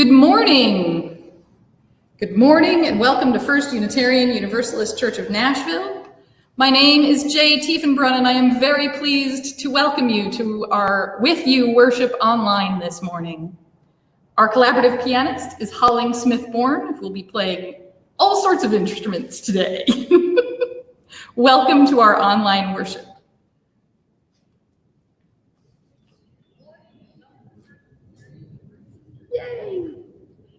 Good morning. Good morning and welcome to First Unitarian Universalist Church of Nashville. My name is Jay Tiefenbrunn and I am very pleased to welcome you to our With You Worship online this morning. Our collaborative pianist is Holling Smith-Bourne, who will be playing all sorts of instruments today. Welcome to our online worship. Yay!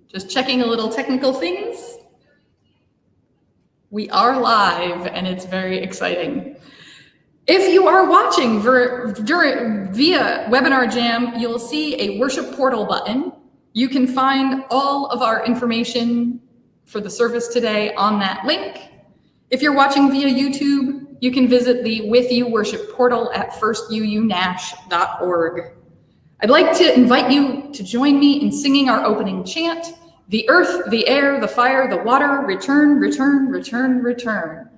Just checking a little technical things. We are live and it's very exciting. If you are watching via Webinar Jam, you'll see a worship portal button. You can find all of our information for the service today on that link. If you're watching via YouTube, you can visit the WithYou Worship portal at firstuunash.org. I'd like to invite you to join me in singing our opening chant, "The earth, the air, the fire, the water, return, return, return, return."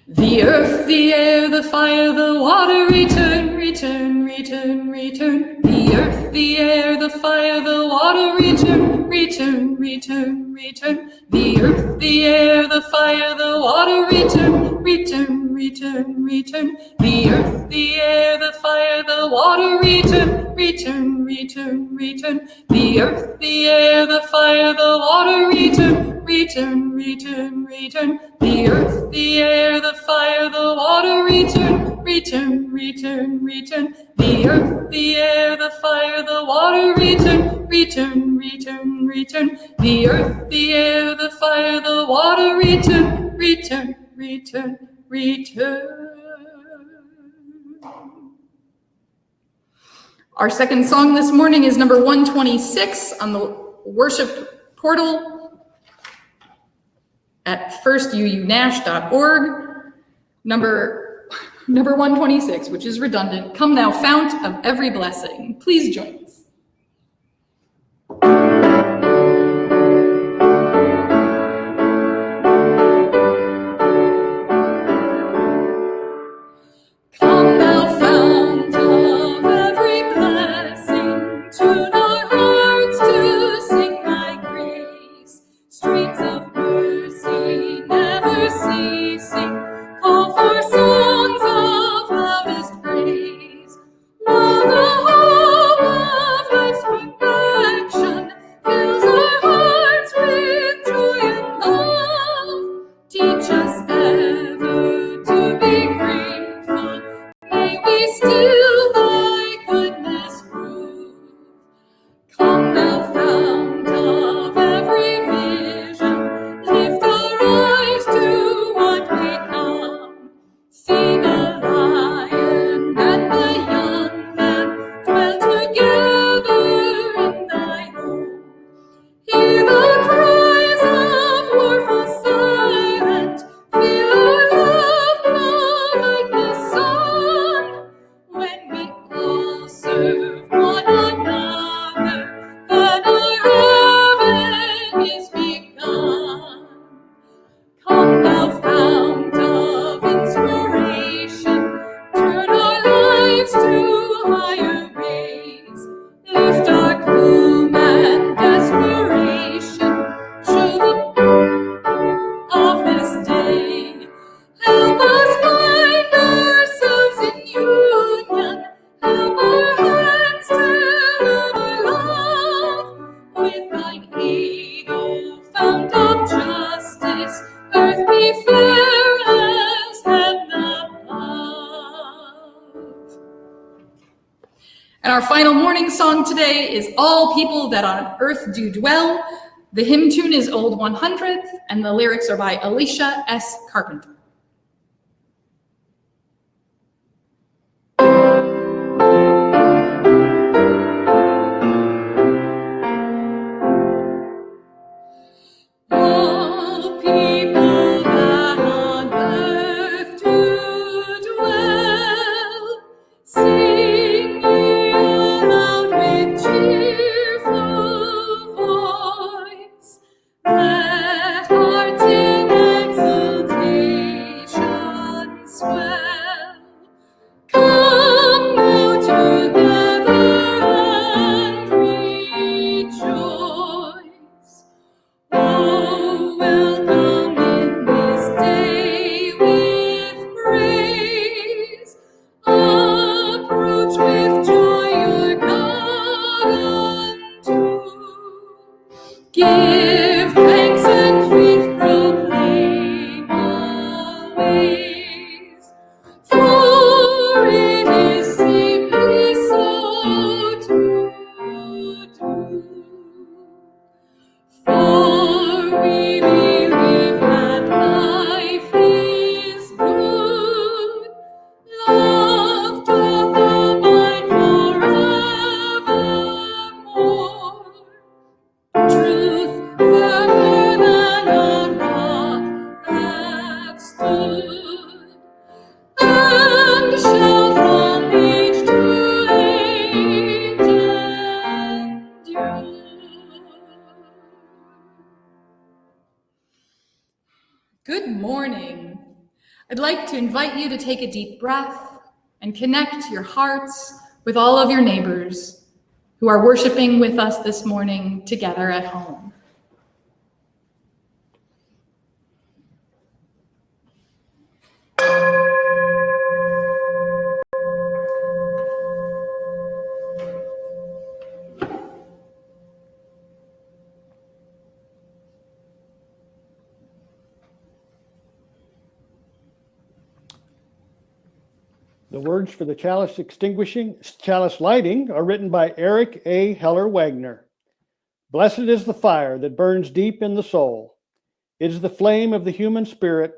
The earth, the air, the fire, the water, return, return, return, return. The earth, the air, the fire, the water, return, return, return, return. The earth, the air, the fire, the water, return, return, return, return. The earth, the air, the fire, the water, return, return, return, return. The earth, the air, the fire, the water, return, return, return, return. The earth, the air, the fire, the water, return, return, return, return. The earth, the air, the fire, the water, return, return, return, return. The earth, the air, the fire, the water, return, return, return, return. Our second song this morning is number 126 on the worship portal at firstuunash.org. Number 126, which is redundant. "Come thou fount of every blessing." Please join us. Come thou fount of every blessing, tune our hearts to sing thy grace. Streams of mercy never ceasing, call for songs of loudest praise. While the hope of life's perfection fills our hearts with joy and love, teach us ever to be grateful. May we still thy goodness prove. Come thou fount of every vision, lift our eyes to what may come. See the lion and the young man dwell together in thy home. Hear the cries of warful silent, feel our love glow like the sun. When we all serve one another, then our heaven is begun. Come thou fount of inspiration, turn our lives to higher ways. Lift our gloom and desperation, show the of this day. Help us find ourselves in union, help our hands tell our love. With thine aid, O fount of justice, earth be fair as heaven above. And our final morning song today is "All People That on Earth Do Dwell." The hymn tune is Old 100th, and the lyrics are by Alicia S. Carpenter. All people that on earth do dwell, sing ye aloud with cheerful voice. Let hearts in exultation morning. I'd like to invite you to take a deep breath and connect your hearts with all of your neighbors who are worshiping with us this morning together at home. The words for the chalice lighting are written by Eric A. Heller Wagner. Blessed is the fire that burns deep in the soul. It is the flame of the human spirit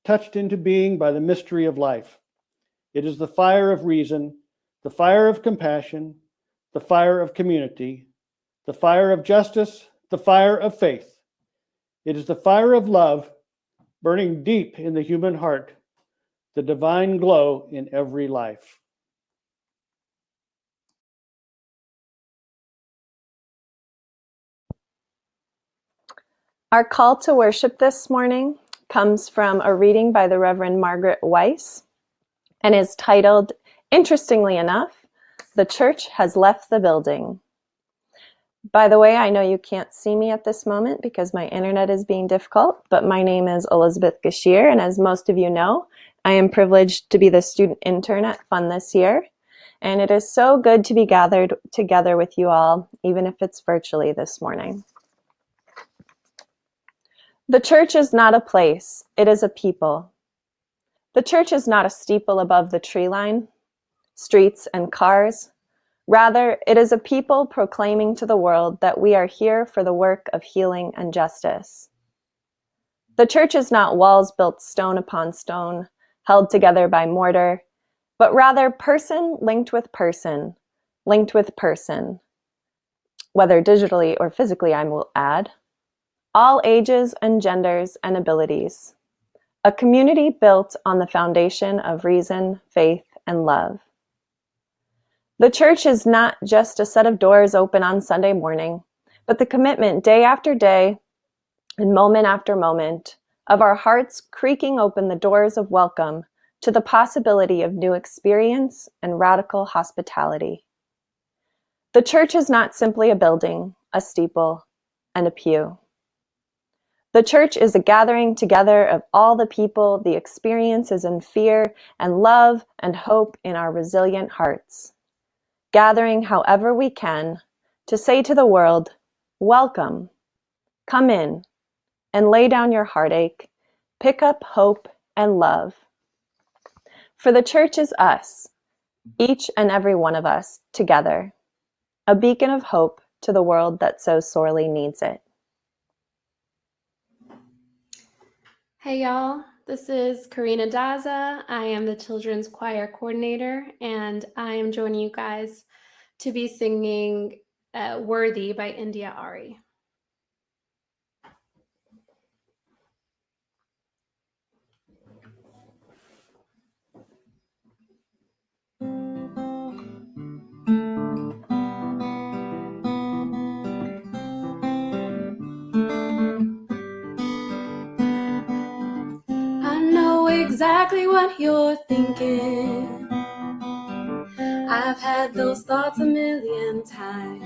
touched into being by the mystery of life. It is the fire of reason, the fire of compassion, the fire of community, the fire of justice, the fire of faith. It is the fire of love burning deep in the human heart, the divine glow in every life. Our call to worship this morning comes from a reading by the Reverend Margaret Weiss and is titled, interestingly enough, "The Church Has Left the Building." By the way, I know you can't see me at this moment because my internet is being difficult, but my name is Elisabeth Geschiere, and as most of you know, I am privileged to be the student intern at Fun this year, and it is so good to be gathered together with you all, even if it's virtually this morning. The church is not a place, it is a people. The church is not a steeple above the tree line, streets and cars. Rather, it is a people proclaiming to the world that we are here for the work of healing and justice. The church is not walls built stone upon stone, held together by mortar, but rather person linked with person, whether digitally or physically, I will add. All ages and genders and abilities. A community built on the foundation of reason, faith, and love. The church is not just a set of doors open on Sunday morning, but the commitment day after day and moment after moment of our hearts creaking open the doors of welcome to the possibility of new experience and radical hospitality. The church is not simply a building, a steeple, and a pew. The church is a gathering together of all the people, the experiences and fear and love and hope in our resilient hearts. Gathering however we can to say to the world, welcome, come in, and lay down your heartache, pick up hope and love. For the church is us, each and every one of us together, a beacon of hope to the world that so sorely needs it. Hey y'all, this is Karina Daza. I am the Children's Choir Coordinator, and I am joining you guys to be singing Worthy by India Ari. Exactly what you're thinking. I've had those thoughts a million times.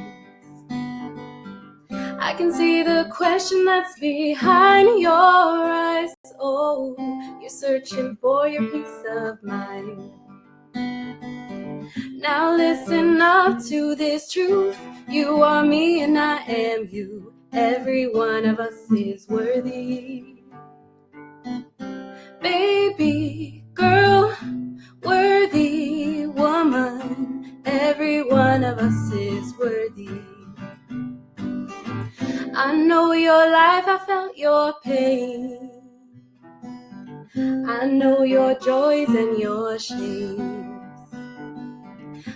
I can see the question that's behind your eyes. Oh, you're searching for your peace of mind. Now listen up to this truth. You are me and I am you. Every one of us is worthy. Baby, girl, worthy woman, every one of us is worthy. I know your life, I felt your pain. I know your joys and your shames.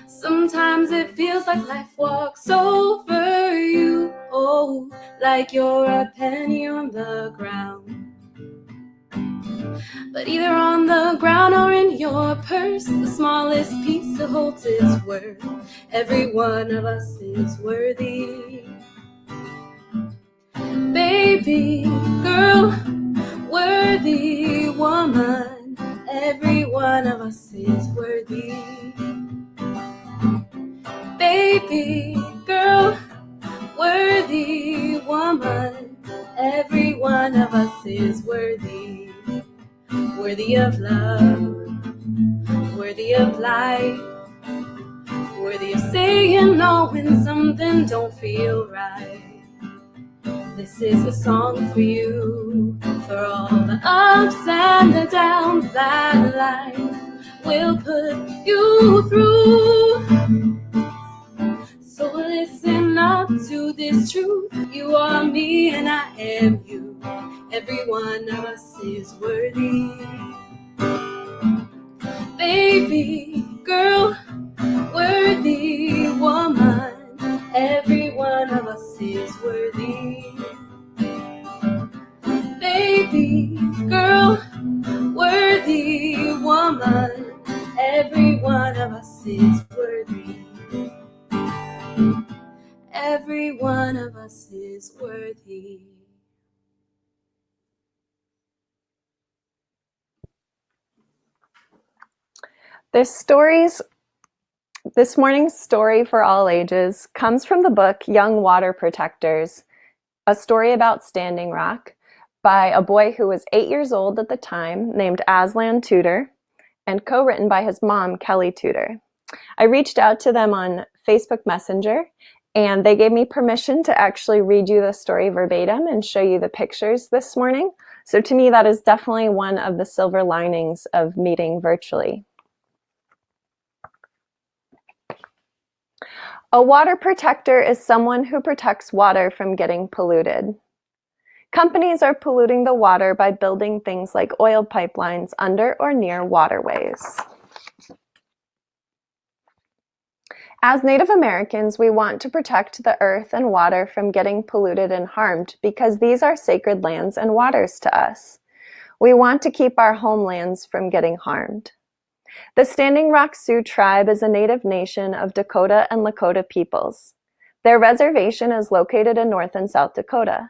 Sometimes it feels like life walks over you. Oh, like you're a penny on the ground. But either on the ground or in your purse, the smallest piece that holds its worth. Every one of us is worthy. Baby, girl, worthy woman, every one of us is worthy. Baby girl, worthy woman, every one of us is worthy. Worthy of love, worthy of life, worthy of saying no when something don't feel right. This is a song for you, for all the ups and the downs that life will put you through. So listen up to this truth. You are me and I am you. Every one of us is worthy. Baby girl, worthy woman, every one of us is worthy. Baby girl, worthy woman, every one of us is worthy. Every one of us is worthy. This morning's story for all ages comes from the book Young Water Protectors, a story about Standing Rock by a boy who was 8 years old at the time named Aslan Tudor, and co-written by his mom, Kelly Tudor. I reached out to them on Facebook Messenger, and they gave me permission to actually read you the story verbatim and show you the pictures this morning. So to me, that is definitely one of the silver linings of meeting virtually. A water protector is someone who protects water from getting polluted. Companies are polluting the water by building things like oil pipelines under or near waterways. As Native Americans, we want to protect the earth and water from getting polluted and harmed because these are sacred lands and waters to us. We want to keep our homelands from getting harmed. The Standing Rock Sioux tribe is a native nation of Dakota and Lakota peoples. Their reservation is located in North and South Dakota.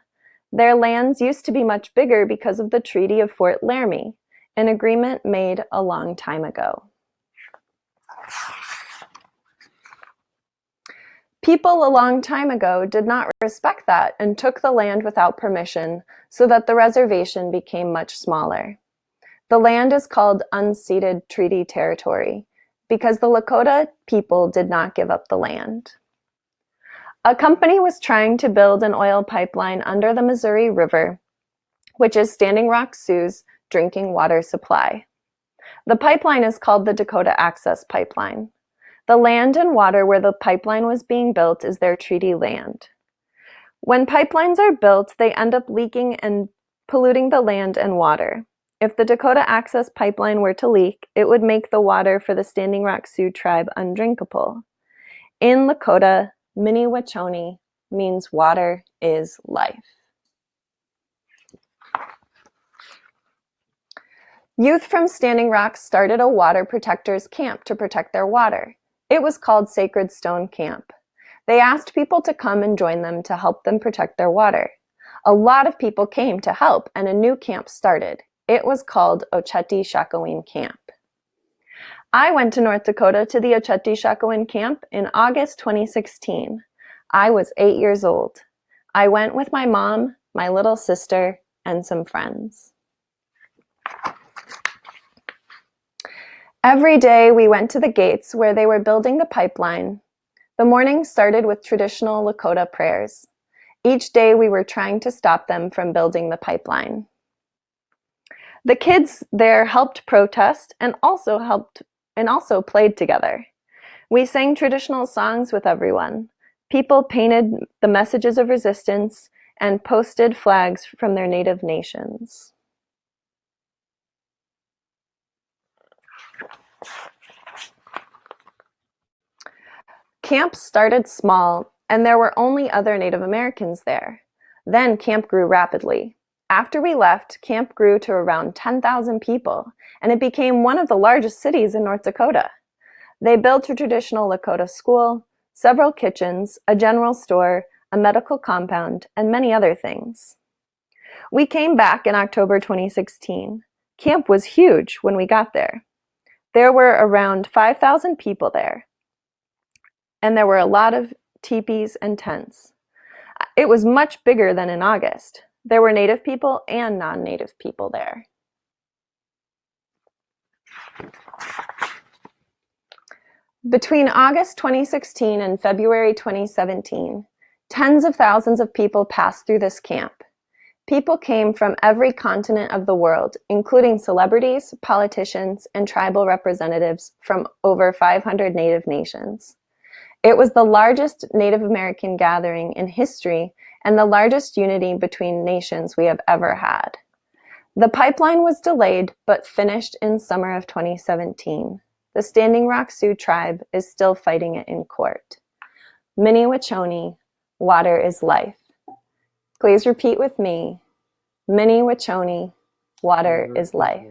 Their lands used to be much bigger because of the Treaty of Fort Laramie, an agreement made a long time ago. People a long time ago did not respect that and took the land without permission, so that the reservation became much smaller. The land is called unceded treaty territory because the Lakota people did not give up the land. A company was trying to build an oil pipeline under the Missouri River, which is Standing Rock Sioux's drinking water supply. The pipeline is called the Dakota Access Pipeline. The land and water where the pipeline was being built is their treaty land. When pipelines are built, they end up leaking and polluting the land and water. If the Dakota Access Pipeline were to leak, it would make the water for the Standing Rock Sioux tribe undrinkable. In Lakota, Mini-Wachoni means water is life. Youth from Standing Rock started a water protectors camp to protect their water. It was called Sacred Stone Camp. They asked people to come and join them to help them protect their water. A lot of people came to help, and a new camp started. It was called Oceti-Sakowin Camp. I went to North Dakota to the Oceti-Sakowin Camp in August 2016. I was 8 years old. I went with my mom, my little sister, and some friends. Every day we went to the gates where they were building the pipeline. The morning started with traditional Lakota prayers. Each day we were trying to stop them from building the pipeline. The kids there helped protest and also played together. We sang traditional songs with everyone. People painted the messages of resistance and posted flags from their native nations. Camp started small, and there were only other Native Americans there. Then camp grew rapidly. After we left, camp grew to around 10,000 people, and it became one of the largest cities in North Dakota. They built a traditional Lakota school, several kitchens, a general store, a medical compound, and many other things. We came back in October 2016. Camp was huge when we got there. There were around 5,000 people there, and there were a lot of teepees and tents. It was much bigger than in August. There were Native people and non-Native people there. Between August 2016 and February 2017, tens of thousands of people passed through this camp. People came from every continent of the world, including celebrities, politicians, and tribal representatives from over 500 Native nations. It was the largest Native American gathering in history and the largest unity between nations we have ever had. The pipeline was delayed but finished in summer of 2017. The Standing Rock Sioux tribe is still fighting it in court. Minnie-Wauchoni, water is life. Please repeat with me. Minnie-Wauchoni, water is life.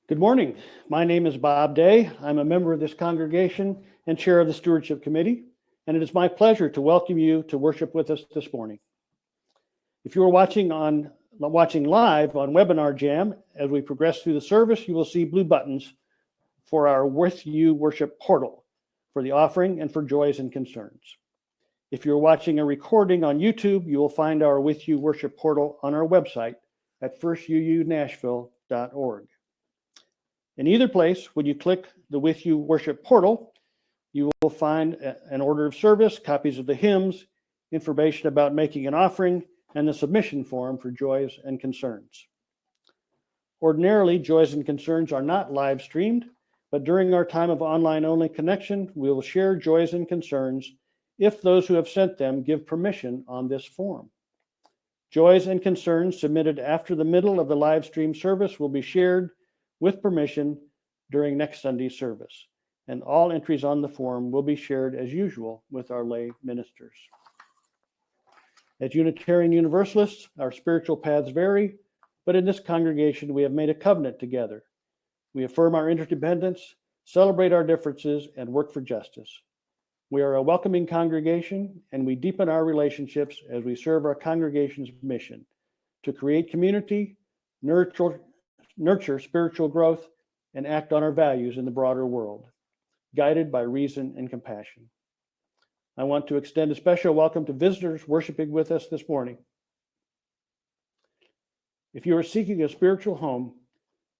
Good morning. My name is Bob Day. I'm a member of this congregation and chair of the Stewardship Committee, and it is my pleasure to welcome you to worship with us this morning. If you are watching live on Webinar Jam, as we progress through the service, you will see blue buttons for our WithYou Worship portal for the offering and for joys and concerns. If you're watching a recording on YouTube, you will find our WithYou Worship portal on our website at firstununashville.org. In either place, when you click the WithYou Worship portal, you will find an order of service, copies of the hymns, information about making an offering, and the submission form for joys and concerns. Ordinarily, joys and concerns are not live streamed, but during our time of online-only connection, we will share joys and concerns if those who have sent them give permission on this form. Joys and concerns submitted after the middle of the live stream service will be shared with permission during next Sunday's service, and all entries on the form will be shared as usual with our lay ministers. As Unitarian Universalists, our spiritual paths vary, but in this congregation we have made a covenant together. We affirm our interdependence, celebrate our differences, and work for justice. We are a welcoming congregation, and we deepen our relationships as we serve our congregation's mission to create community, nurture spiritual growth, and act on our values in the broader world, guided by reason and compassion. I want to extend a special welcome to visitors worshiping with us this morning. If you are seeking a spiritual home,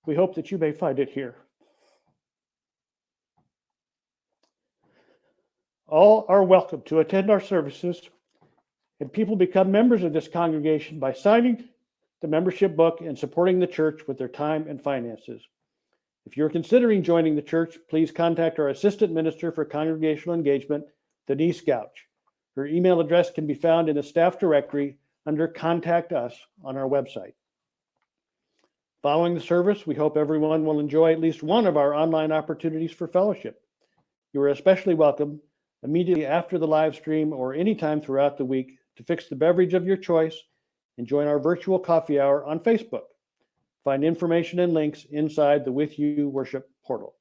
we hope that you may find it here. All are welcome to attend our services, and people become members of this congregation by signing the membership book and supporting the church with their time and finances. If you're considering joining the church, please contact our Assistant Minister for Congregational Engagement, Denise Gouch. Her email address can be found in the staff directory under Contact Us on our website. Following the service, we hope everyone will enjoy at least one of our online opportunities for fellowship. You are especially welcome immediately after the live stream or anytime throughout the week to fix the beverage of your choice and join our virtual coffee hour on Facebook. Find information and links inside the WithYou Worship portal.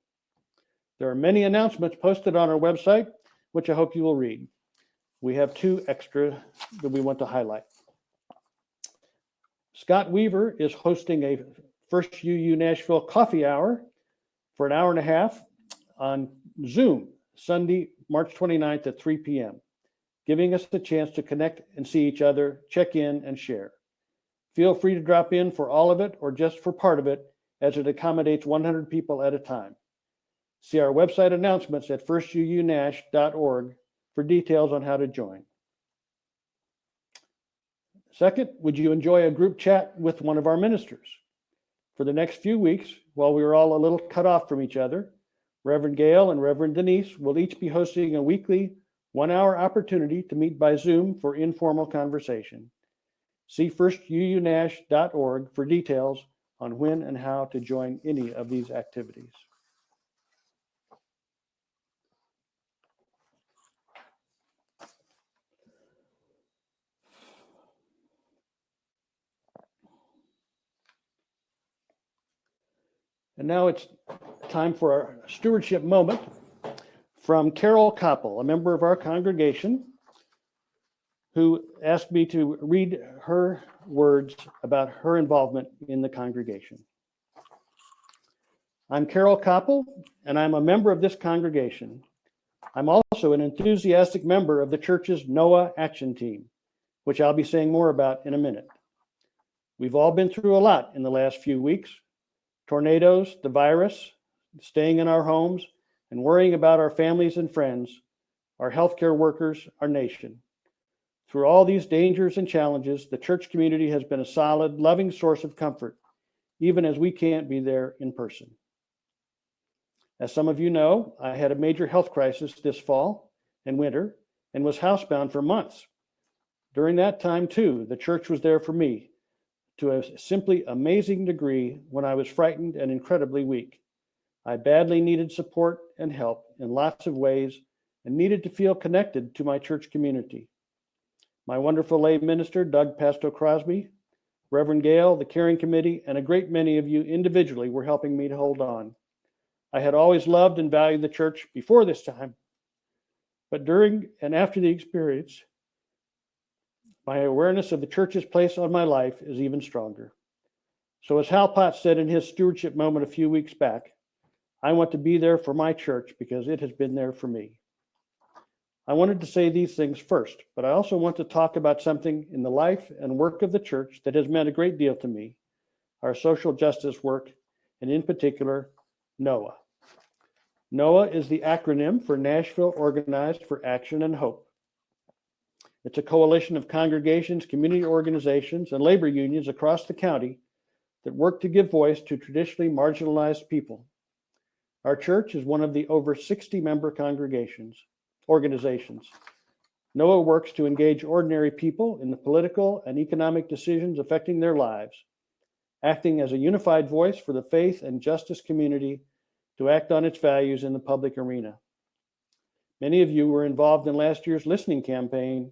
There are many announcements posted on our website, which I hope you will read. We have two extra that we want to highlight. Scott Weaver is hosting a First UU Nashville coffee hour for an hour and a half on Zoom, Sunday, March 29th at 3 p.m., giving us the chance to connect and see each other, check in, and share. Feel free to drop in for all of it or just for part of it, as it accommodates 100 people at a time. See our website announcements at firstuunash.org for details on how to join. Second, would you enjoy a group chat with one of our ministers? For the next few weeks, while we are all a little cut off from each other, Reverend Gail and Reverend Denise will each be hosting a weekly 1-hour opportunity to meet by Zoom for informal conversation. See firstuunash.org for details on when and how to join any of these activities. And now it's time for our stewardship moment. from Carol Koppel, a member of our congregation, who asked me to read her words about her involvement in the congregation. I'm Carol Koppel, and I'm a member of this congregation. I'm also an enthusiastic member of the church's Noah Action Team, which I'll be saying more about in a minute. We've all been through a lot in the last few weeks: tornadoes, the virus, staying in our homes, and worrying about our families and friends, our healthcare workers, our nation. Through all these dangers and challenges, the church community has been a solid, loving source of comfort, even as we can't be there in person. As some of you know, I had a major health crisis this fall and winter and was housebound for months. During that time, too, the church was there for me to a simply amazing degree when I was frightened and incredibly weak. I badly needed support and help in lots of ways and needed to feel connected to my church community. My wonderful lay minister, Doug Pasto Crosby, Reverend Gale, the caring committee, and a great many of you individually were helping me to hold on. I had always loved and valued the church before this time, but during and after the experience, my awareness of the church's place on my life is even stronger. So as Hal Potts said in his stewardship moment a few weeks back, I want to be there for my church because it has been there for me. I wanted to say these things first, but I also want to talk about something in the life and work of the church that has meant a great deal to me, our social justice work, and in particular, NOAH. NOAH is the acronym for Nashville Organized for Action and Hope. It's a coalition of congregations, community organizations, and labor unions across the county that work to give voice to traditionally marginalized people. Our church is one of the over 60 member organizations. NOAH works to engage ordinary people in the political and economic decisions affecting their lives, acting as a unified voice for the faith and justice community to act on its values in the public arena. Many of you were involved in last year's listening campaign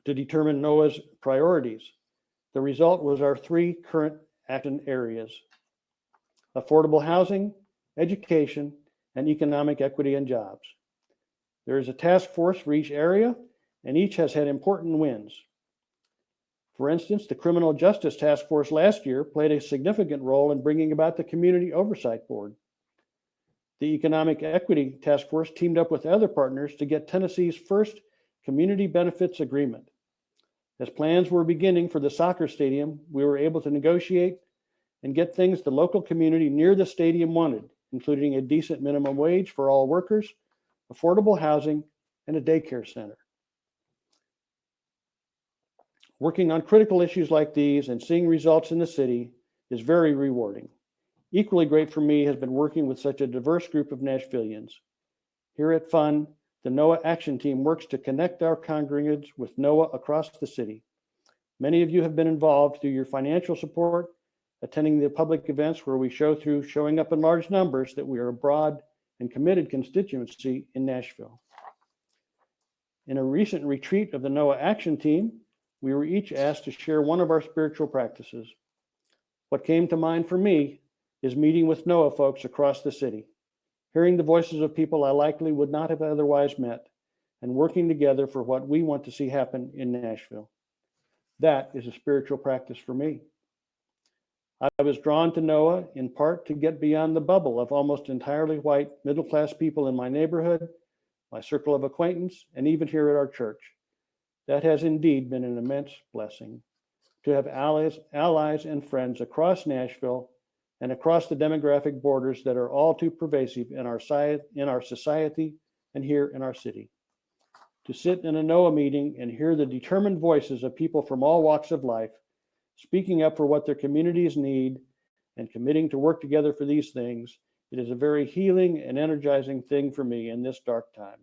to determine NOAH's priorities. The result was our 3 current action areas: affordable housing, education, and economic equity and jobs. There is a task force for each area, and each has had important wins. For instance, the Criminal Justice Task Force last year played a significant role in bringing about the Community Oversight Board. The Economic Equity Task Force teamed up with other partners to get Tennessee's first Community Benefits Agreement. As plans were beginning for the soccer stadium, we were able to negotiate and get things the local community near the stadium wanted, including a decent minimum wage for all workers, affordable housing, and a daycare center. Working on critical issues like these and seeing results in the city is very rewarding. Equally great for me has been working with such a diverse group of Nashvillians. Here at FUN, the NOAH Action Team works to connect our congregants with NOAH across the city. Many of you have been involved through your financial support, attending the public events where we show through showing up in large numbers that we are a broad and committed constituency in Nashville. In a recent retreat of the NOAH Action Team, we were each asked to share one of our spiritual practices. What came to mind for me is meeting with NOAH folks across the city, hearing the voices of people I likely would not have otherwise met, and working together for what we want to see happen in Nashville. That is a spiritual practice for me. I was drawn to NOAH in part to get beyond the bubble of almost entirely white middle-class people in my neighborhood, my circle of acquaintance, and even here at our church. That has indeed been an immense blessing, to have allies and friends across Nashville and across the demographic borders that are all too pervasive in our society and here in our city. To sit in a NOAH meeting and hear the determined voices of people from all walks of life, speaking up for what their communities need and committing to work together for these things, it is a very healing and energizing thing for me in this dark time.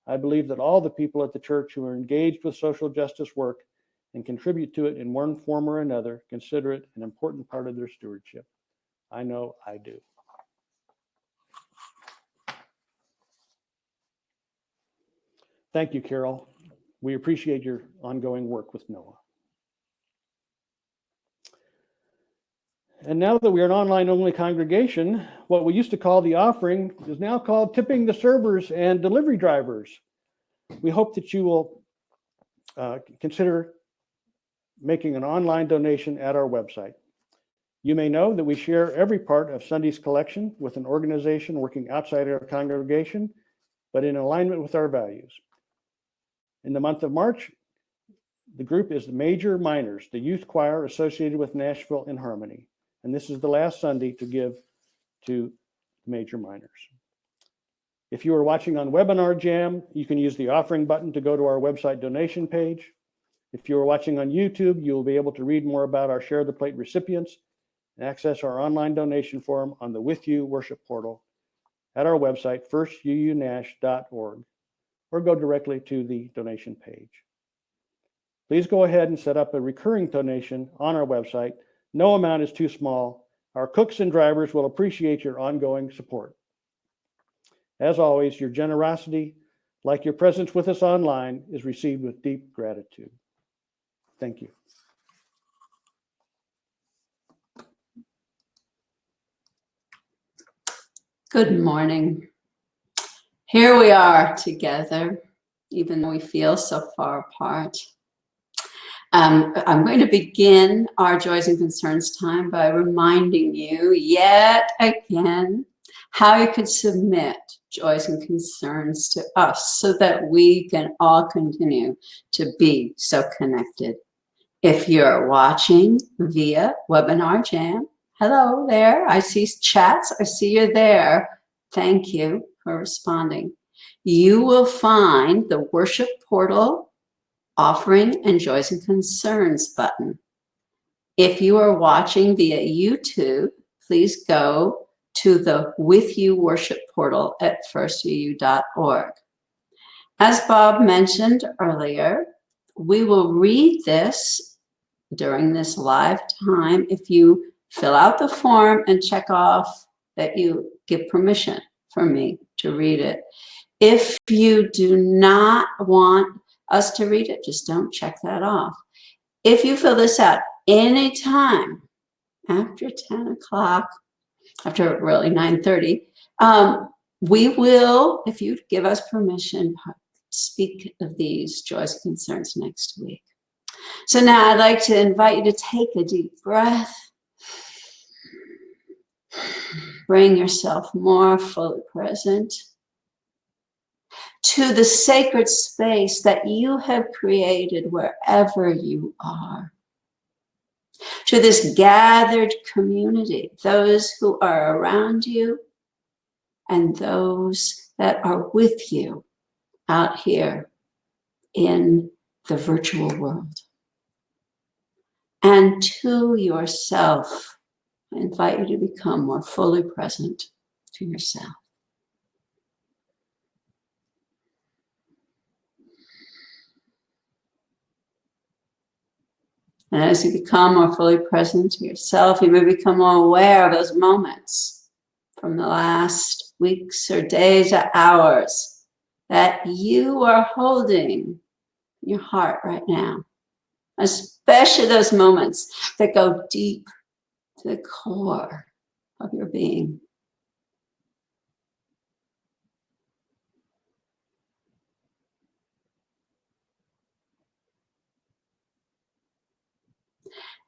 I believe that all the people at the church who are engaged with social justice work and contribute to it in one form or another consider it an important part of their stewardship. I know I do. Thank you, Carol. We appreciate your ongoing work with NOAH. And now that we are an online-only congregation, what we used to call the offering is now called tipping the servers and delivery drivers. We hope that you will consider making an online donation at our website. You may know that we share every part of Sunday's collection with an organization working outside our congregation, but in alignment with our values. In the month of March, the group is the Major Minors, the youth choir associated with Nashville in Harmony. And this is the last Sunday to give to Major Minors. If you are watching on Webinar Jam, you can use the offering button to go to our website donation page. If you are watching on YouTube, you will be able to read more about our Share the Plate recipients and access our online donation form on the WithYou Worship portal at our website, firstuunash.org, or go directly to the donation page. Please go ahead and set up a recurring donation on our website. No amount is too small. Our cooks and drivers will appreciate your ongoing support. As always, your generosity, like your presence with us online, is received with deep gratitude. Thank you. Good morning. Here we are together, even though we feel so far apart. I'm going to begin our Joys and Concerns time by reminding you yet again how you could submit joys and concerns to us so that we can all continue to be so connected. If you're watching via Webinar Jam, hello there. I see chats. I see you there. Thank you for responding. You will find the worship portal offering and joys and concerns button. If you are watching via YouTube, please go to the WithYou Worship portal at firstuunash.org. As Bob mentioned earlier, we will read this during this live time if you fill out the form and check off that you give permission for me to read it. If you do not want us to read it, just don't check that off. If you fill this out anytime after 10 o'clock, after really 9:30, we will, if you give us permission, speak of these joys and concerns next week. So now I'd like to invite you to take a deep breath. Bring yourself more fully present to the sacred space that you have created wherever you are. To this gathered community, those who are around you and those that are with you out here in the virtual world. And to yourself, I invite you to become more fully present to yourself. And as you become more fully present to yourself, you may become more aware of those moments from the last weeks or days or hours that you are holding in your heart right now. Especially those moments that go deep to the core of your being.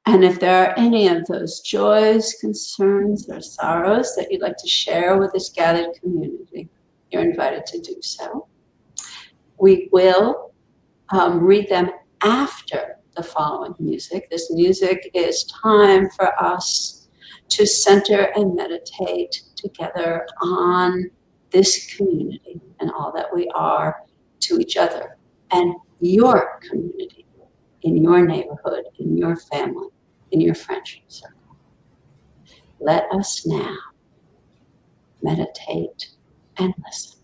And if there are any of those joys, concerns, or sorrows that you'd like to share with this gathered community, you're invited to do so. We will read them after the following music. This music is time for us to center and meditate together on this community and all that we are to each other and your community, in your neighborhood, in your family, in your friendship circle. Let us now meditate and listen.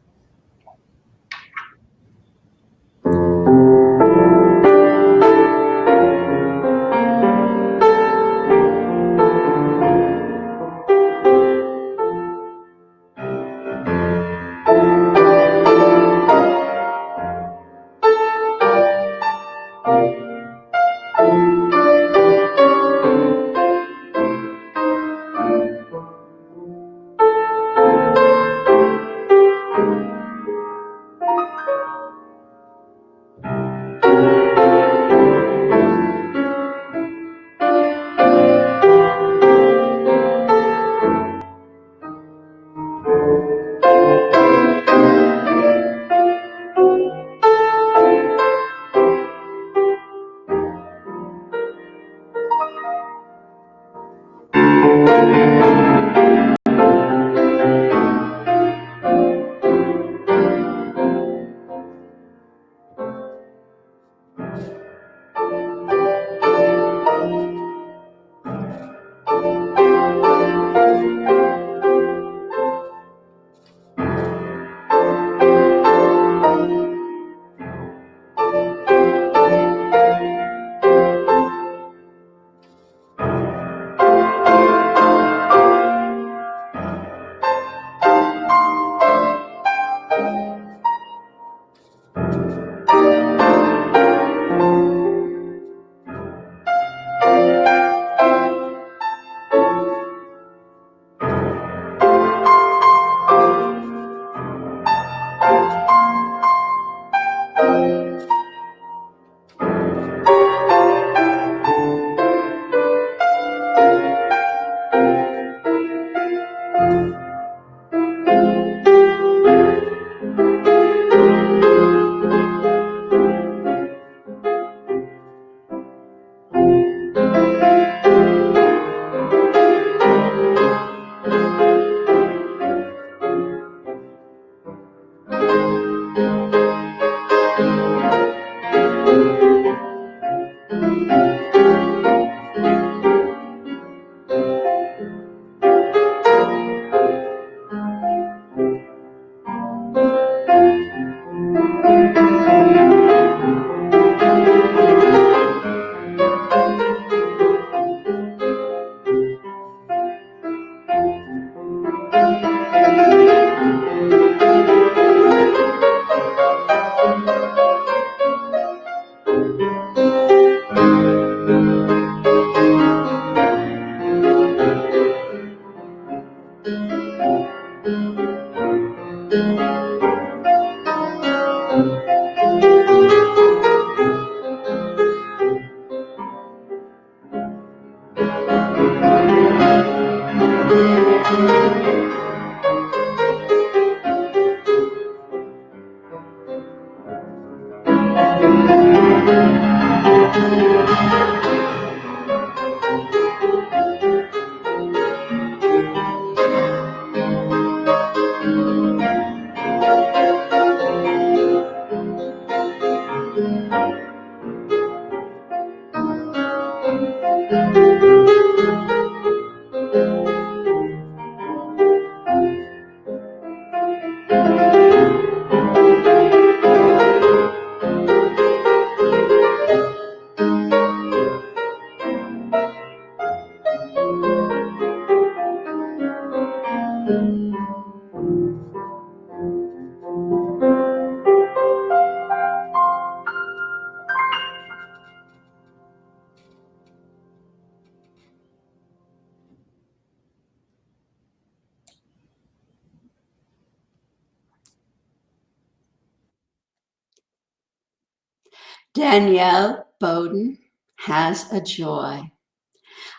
Danielle Bowden has a joy.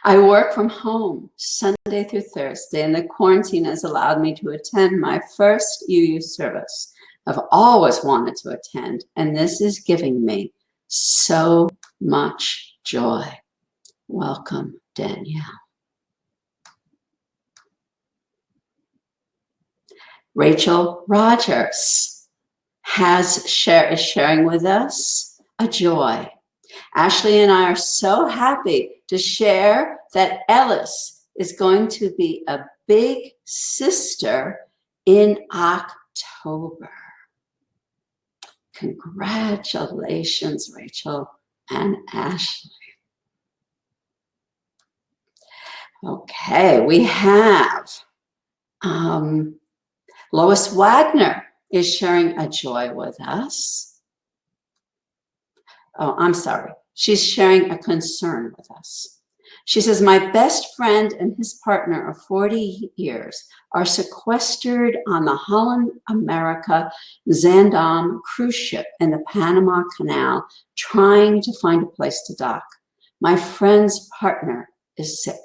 I work from home Sunday through Thursday, and the quarantine has allowed me to attend my first UU service. I've always wanted to attend, and this is giving me so much joy. Welcome, Danielle. Rachel Rogers is sharing with us a joy. Ashley and I are so happy to share that Ellis is going to be a big sister in October. Congratulations, Rachel and Ashley. Okay, we have Lois Wagner is sharing a joy with us. Oh, I'm sorry. She's sharing a concern with us. She says, my best friend and his partner of 40 years are sequestered on the Holland America Zaandam cruise ship in the Panama Canal, trying to find a place to dock. My friend's partner is sick.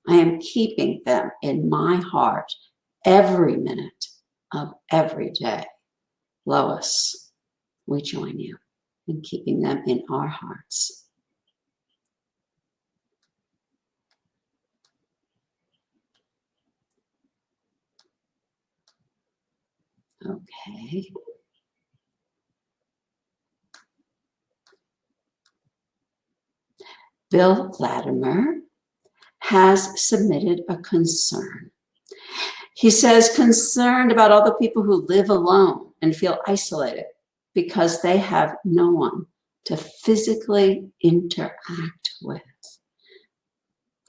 I am keeping them in my heart every minute of every day. Lois, we join you in keeping them in our hearts. Okay. Bill Latimer has submitted a concern. He says, concerned about all the people who live alone and feel isolated because they have no one to physically interact with.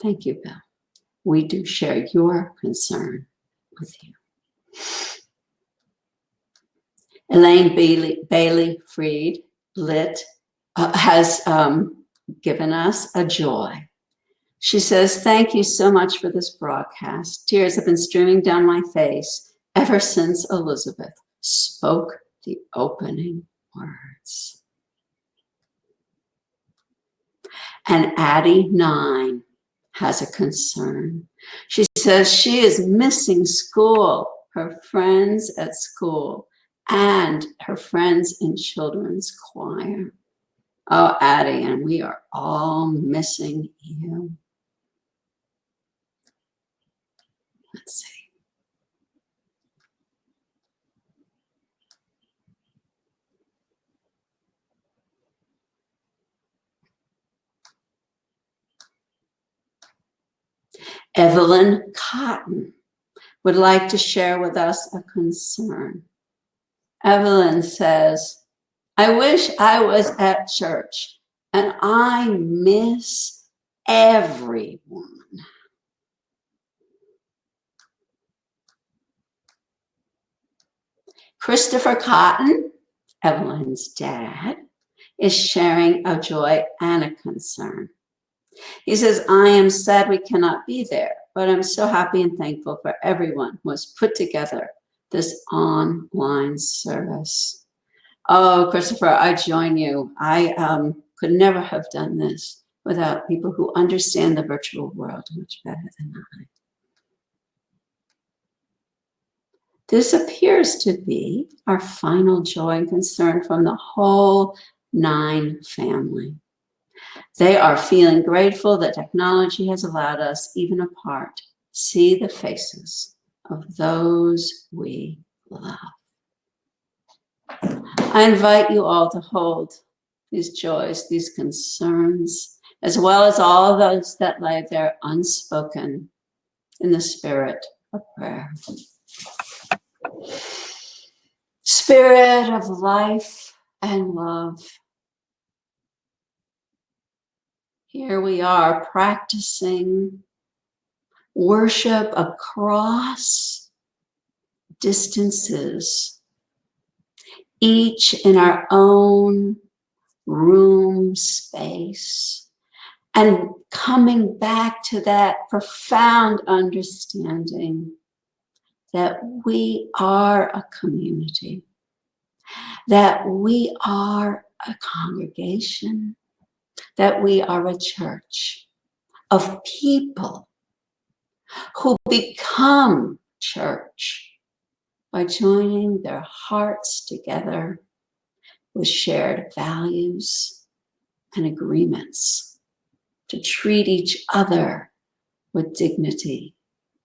Thank you, Bill. We do share your concern with you. Elaine Bailey Freed Lit has given us a joy. She says, thank you so much for this broadcast. Tears have been streaming down my face ever since Elisabeth spoke the opening words. And Addie 9 has a concern. She says she is missing school, her friends at school, and her friends in children's choir. Oh, Addie, and we are all missing you. Let's see. Evelyn Cotton would like to share with us a concern. Evelyn says, I wish I was at church and I miss everyone. Christopher Cotton, Evelyn's dad, is sharing a joy and a concern. He says, I am sad we cannot be there, but I'm so happy and thankful for everyone who has put together this online service. Oh, Christopher, I join you. I could never have done this without people who understand the virtual world much better than I. This appears to be our final joy and concern from the whole 9 family. They are feeling grateful that technology has allowed us, even apart, see the faces of those we love. I invite you all to hold these joys, these concerns, as well as all those that lie there unspoken in the spirit of prayer. Spirit of life and love. Here we are practicing worship across distances, each in our own room space, and coming back to that profound understanding that we are a community, that we are a congregation, that we are a church of people who become church by joining their hearts together with shared values and agreements to treat each other with dignity,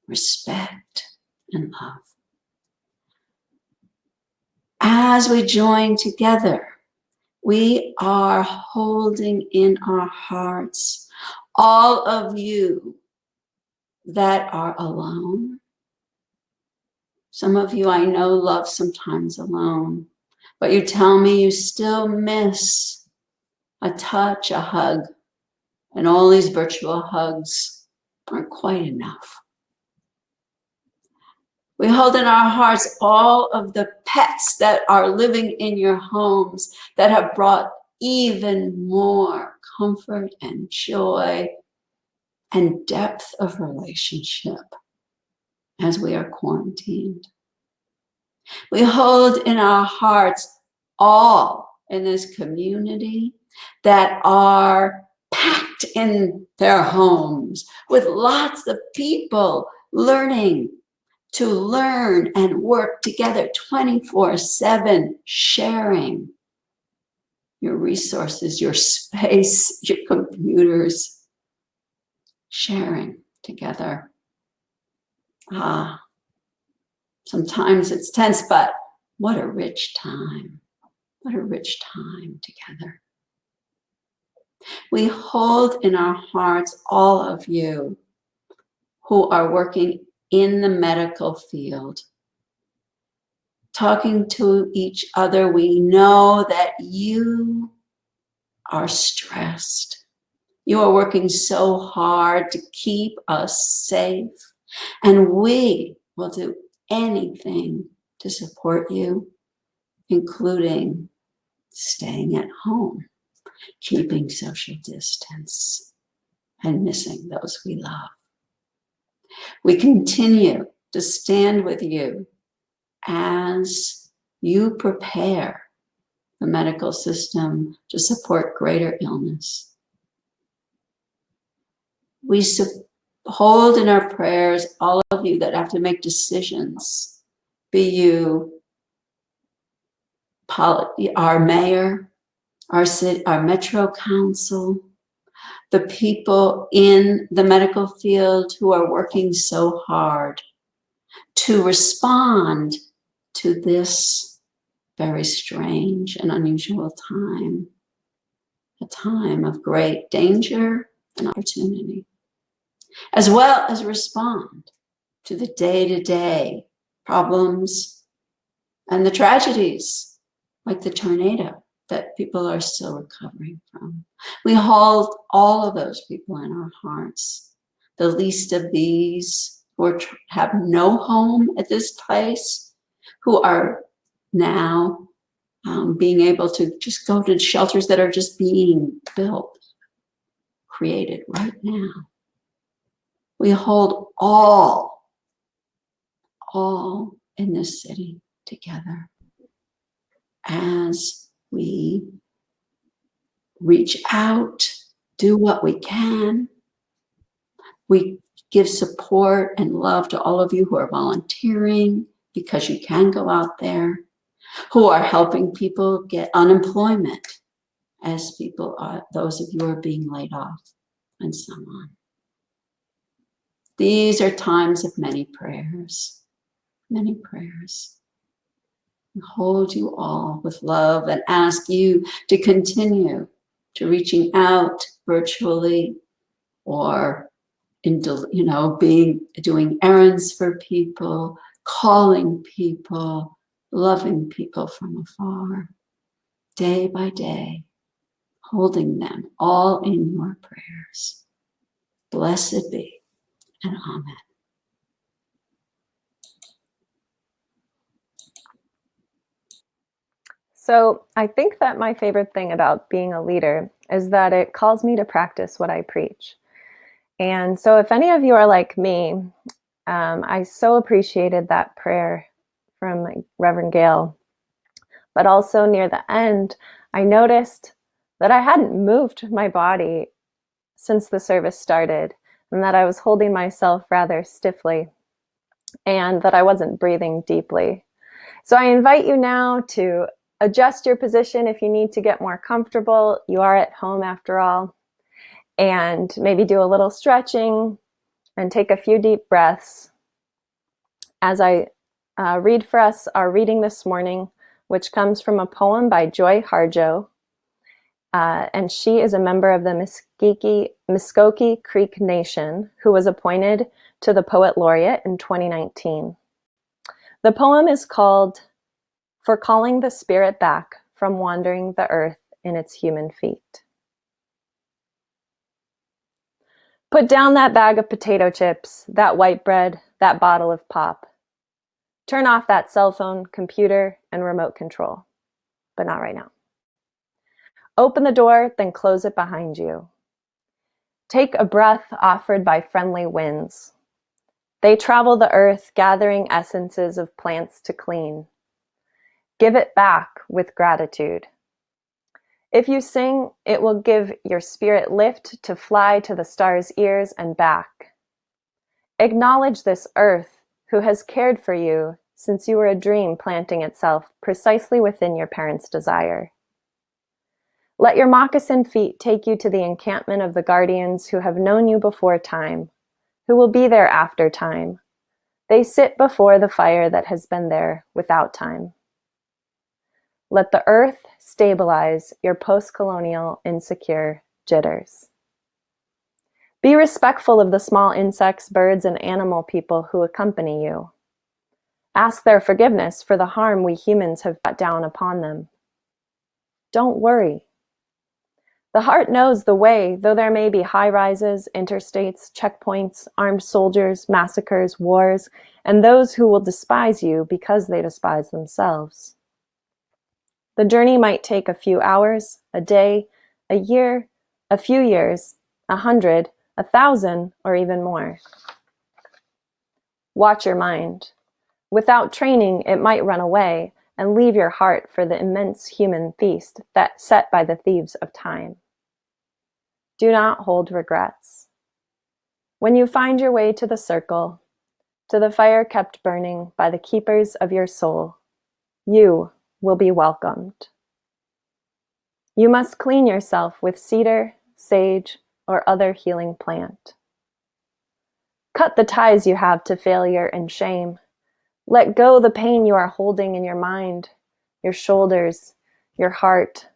respect, and love. As we join together, we are holding in our hearts all of you that are alone. Some of you I know love sometimes alone, but you tell me you still miss a touch, a hug, and all these virtual hugs aren't quite enough. We hold in our hearts all of the pets that are living in your homes that have brought even more comfort and joy and depth of relationship as we are quarantined. We hold in our hearts all in this community that are packed in their homes with lots of people learning to learn and work together 24/7, sharing your resources, your space, your computers, sharing together. Sometimes it's tense, but What a rich time. What a rich time together. We hold in our hearts all of you who are working in the medical field, talking to each other. We know that you are stressed. You are working so hard to keep us safe, and we will do anything to support you, including staying at home, keeping social distance, and missing those we love. We continue to stand with you as you prepare the medical system to support greater illness. We hold in our prayers all of you that have to make decisions, be you our mayor, our city, our metro council, the people in the medical field who are working so hard to respond to this very strange and unusual time, a time of great danger and opportunity, as well as respond to the day-to-day problems and the tragedies, like the tornado that people are still recovering from. We hold all of those people in our hearts. The least of these who have no home at this place, who are now being able to just go to shelters that are just being built, created right now. We hold all in this city together as we reach out, do what we can. We give support and love to all of you who are volunteering because you can go out there, who are helping people get unemployment as people are, those of you are being laid off, and so on. These are times of many prayers, many prayers. We hold you all with love and ask you to continue to reaching out virtually or doing errands for people, calling people, loving people from afar, day by day, holding them all in your prayers. Blessed be, and amen. So I think that my favorite thing about being a leader is that it calls me to practice what I preach. And so if any of you are like me, I so appreciated that prayer from Reverend Gail. But also near the end, I noticed that I hadn't moved my body since the service started, and that I was holding myself rather stiffly, and that I wasn't breathing deeply. So I invite you now to adjust your position if you need to get more comfortable. You are at home after all. And maybe do a little stretching and take a few deep breaths as I read for us our reading this morning, which comes from a poem by Joy Harjo. And she is a member of the Muskogee Creek Nation who was appointed to the Poet Laureate in 2019. The poem is called "For Calling the Spirit Back from Wandering the Earth in Its Human Feet." Put down that bag of potato chips, that white bread, that bottle of pop. Turn off that cell phone, computer, and remote control. But not right now. Open the door, then close it behind you. Take a breath offered by friendly winds. They travel the earth, gathering essences of plants to clean. Give it back with gratitude. If you sing, it will give your spirit lift to fly to the stars' ears and back. Acknowledge this earth who has cared for you since you were a dream planting itself precisely within your parents' desire. Let your moccasin feet take you to the encampment of the guardians who have known you before time, who will be there after time. They sit before the fire that has been there without time. Let the earth stabilize your post-colonial insecure jitters. Be respectful of the small insects, birds, and animal people who accompany you. Ask their forgiveness for the harm we humans have brought down upon them. Don't worry. The heart knows the way, though there may be high-rises, interstates, checkpoints, armed soldiers, massacres, wars, and those who will despise you because they despise themselves. The journey might take a few hours, a day, a year, a few years, 100, 1,000, or even more. Watch your mind. Without training, it might run away and leave your heart for the immense human feast that set by the thieves of time. Do not hold regrets. When you find your way to the circle, to the fire kept burning by the keepers of your soul, you will be welcomed. You must clean yourself with cedar, sage, or other healing plant. Cut the ties you have to failure and shame. Let go the pain you are holding in your mind, your shoulders, your heart,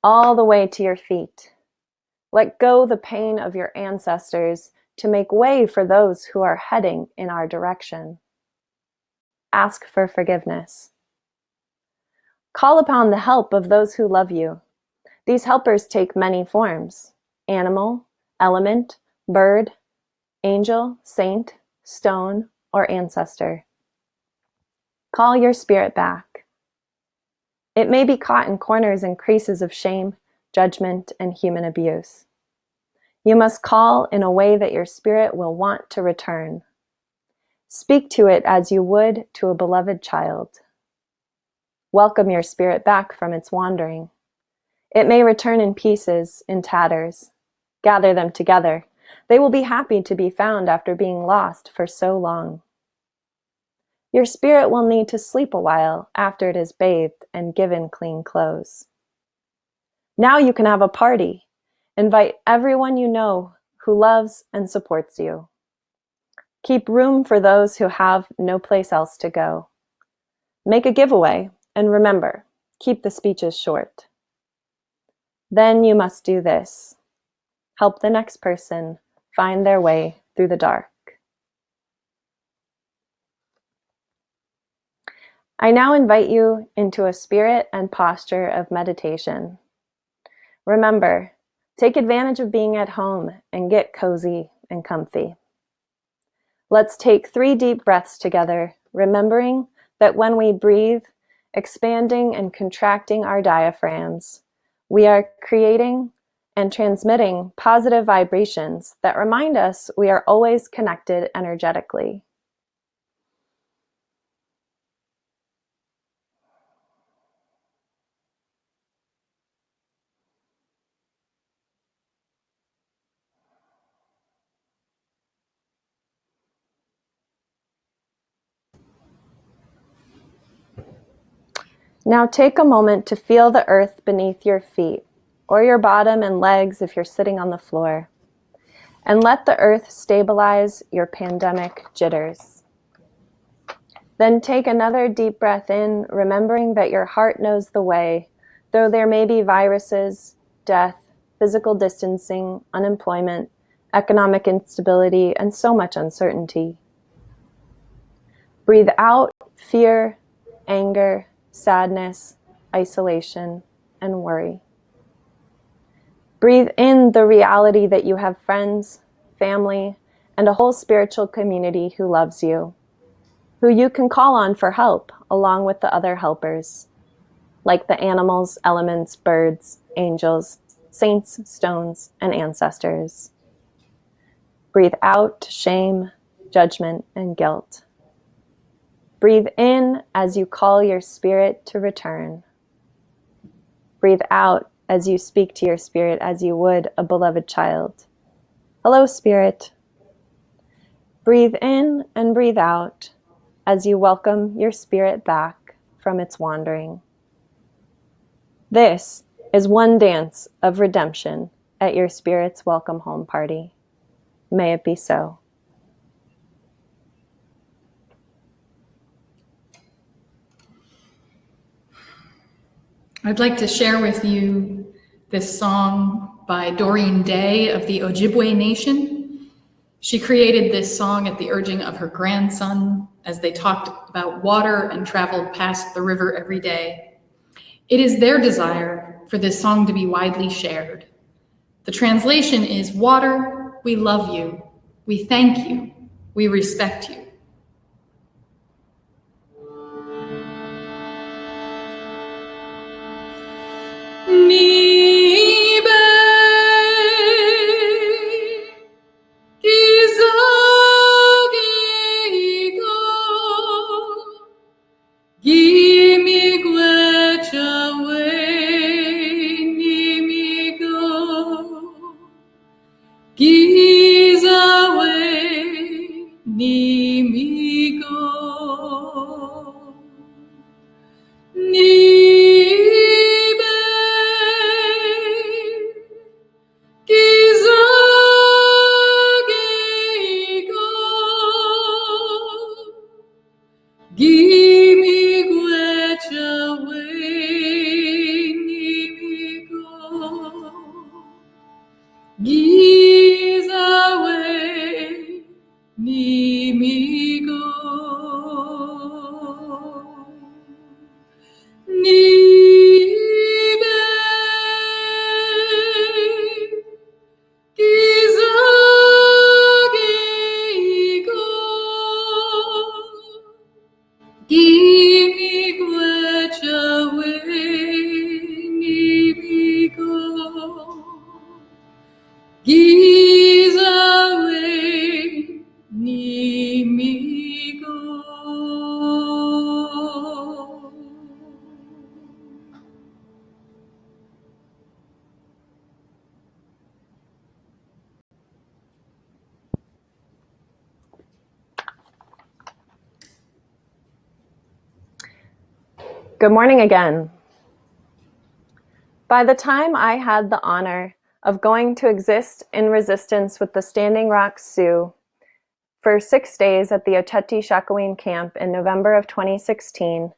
all the way to your feet. Let go the pain of your ancestors to make way for those who are heading in our direction. Ask for forgiveness. Call upon the help of those who love you. These helpers take many forms: animal, element, bird, angel, saint, stone, or ancestor. Call your spirit back. It may be caught in corners and creases of shame, judgment, and human abuse. You must call in a way that your spirit will want to return. Speak to it as you would to a beloved child. Welcome your spirit back from its wandering. It may return in pieces, in tatters. Gather them together. They will be happy to be found after being lost for so long. Your spirit will need to sleep a while after it is bathed and given clean clothes. Now you can have a party. Invite everyone you know who loves and supports you. Keep room for those who have no place else to go. Make a giveaway, and remember, keep the speeches short. Then you must do this. Help the next person find their way through the dark. I now invite you into a spirit and posture of meditation. Remember, take advantage of being at home and get cozy and comfy. Let's take 3 deep breaths together, remembering that when we breathe, expanding and contracting our diaphragms, we are creating and transmitting positive vibrations that remind us we are always connected energetically. Now take a moment to feel the earth beneath your feet, or your bottom and legs if you're sitting on the floor, and let the earth stabilize your pandemic jitters. Then take another deep breath in, remembering that your heart knows the way, though there may be viruses, death, physical distancing, unemployment, economic instability, and so much uncertainty. Breathe out fear, anger, sadness, isolation, and worry. Breathe in the reality that you have friends, family, and a whole spiritual community who loves you, who you can call on for help along with the other helpers, like the animals, elements, birds, angels, saints, stones, and ancestors. Breathe out shame, judgment, and guilt. Breathe in as you call your spirit to return. Breathe out as you speak to your spirit as you would a beloved child. Hello, spirit. Breathe in and breathe out as you welcome your spirit back from its wandering. This is one dance of redemption at your spirit's welcome home party. May it be so. I'd like to share with you this song by Doreen Day of the Ojibwe Nation. She created this song at the urging of her grandson as they talked about water and traveled past the river every day. It is their desire for this song to be widely shared. The translation is, "Water, we love you, we thank you, we respect you." Good morning again. By the time I had the honor of going to exist in resistance with the Standing Rock Sioux for 6 days at the Oceti-Sakowin camp in November of 2016,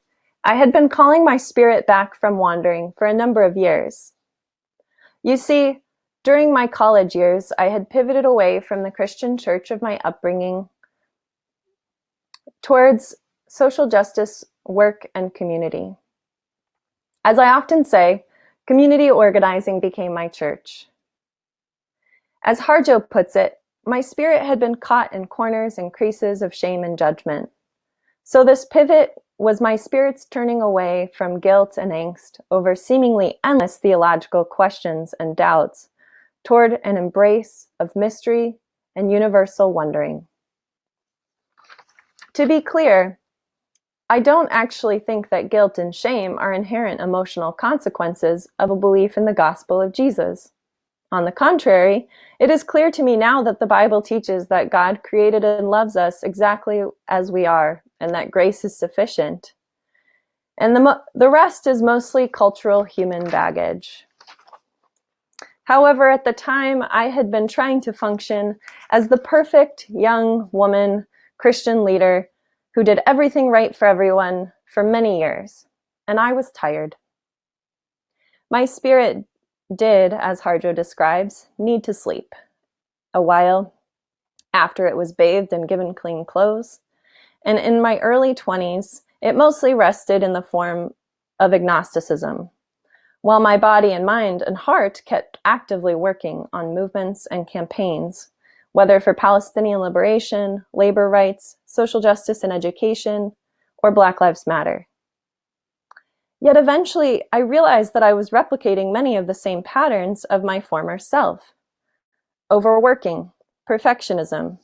I had been calling my spirit back from wandering for a number of years. You see, during my college years, I had pivoted away from the Christian church of my upbringing towards social justice work and community. As I often say, community organizing became my church. As Harjo puts it, my spirit had been caught in corners and creases of shame and judgment. So this pivot was my spirit's turning away from guilt and angst over seemingly endless theological questions and doubts toward an embrace of mystery and universal wondering. To be clear, I don't actually think that guilt and shame are inherent emotional consequences of a belief in the gospel of Jesus. On the contrary, it is clear to me now that the Bible teaches that God created and loves us exactly as we are, and that grace is sufficient. And the rest is mostly cultural human baggage. However, at the time, I had been trying to function as the perfect young woman Christian leader who did everything right for everyone for many years, and I was tired. My spirit did, as Harjo describes, need to sleep. A while after it was bathed and given clean clothes, and in my early 20s, it mostly rested in the form of agnosticism, while my body and mind and heart kept actively working on movements and campaigns, whether for Palestinian liberation, labor rights, social justice and education, or Black Lives Matter. Yet eventually, I realized that I was replicating many of the same patterns of my former self: overworking, perfectionism,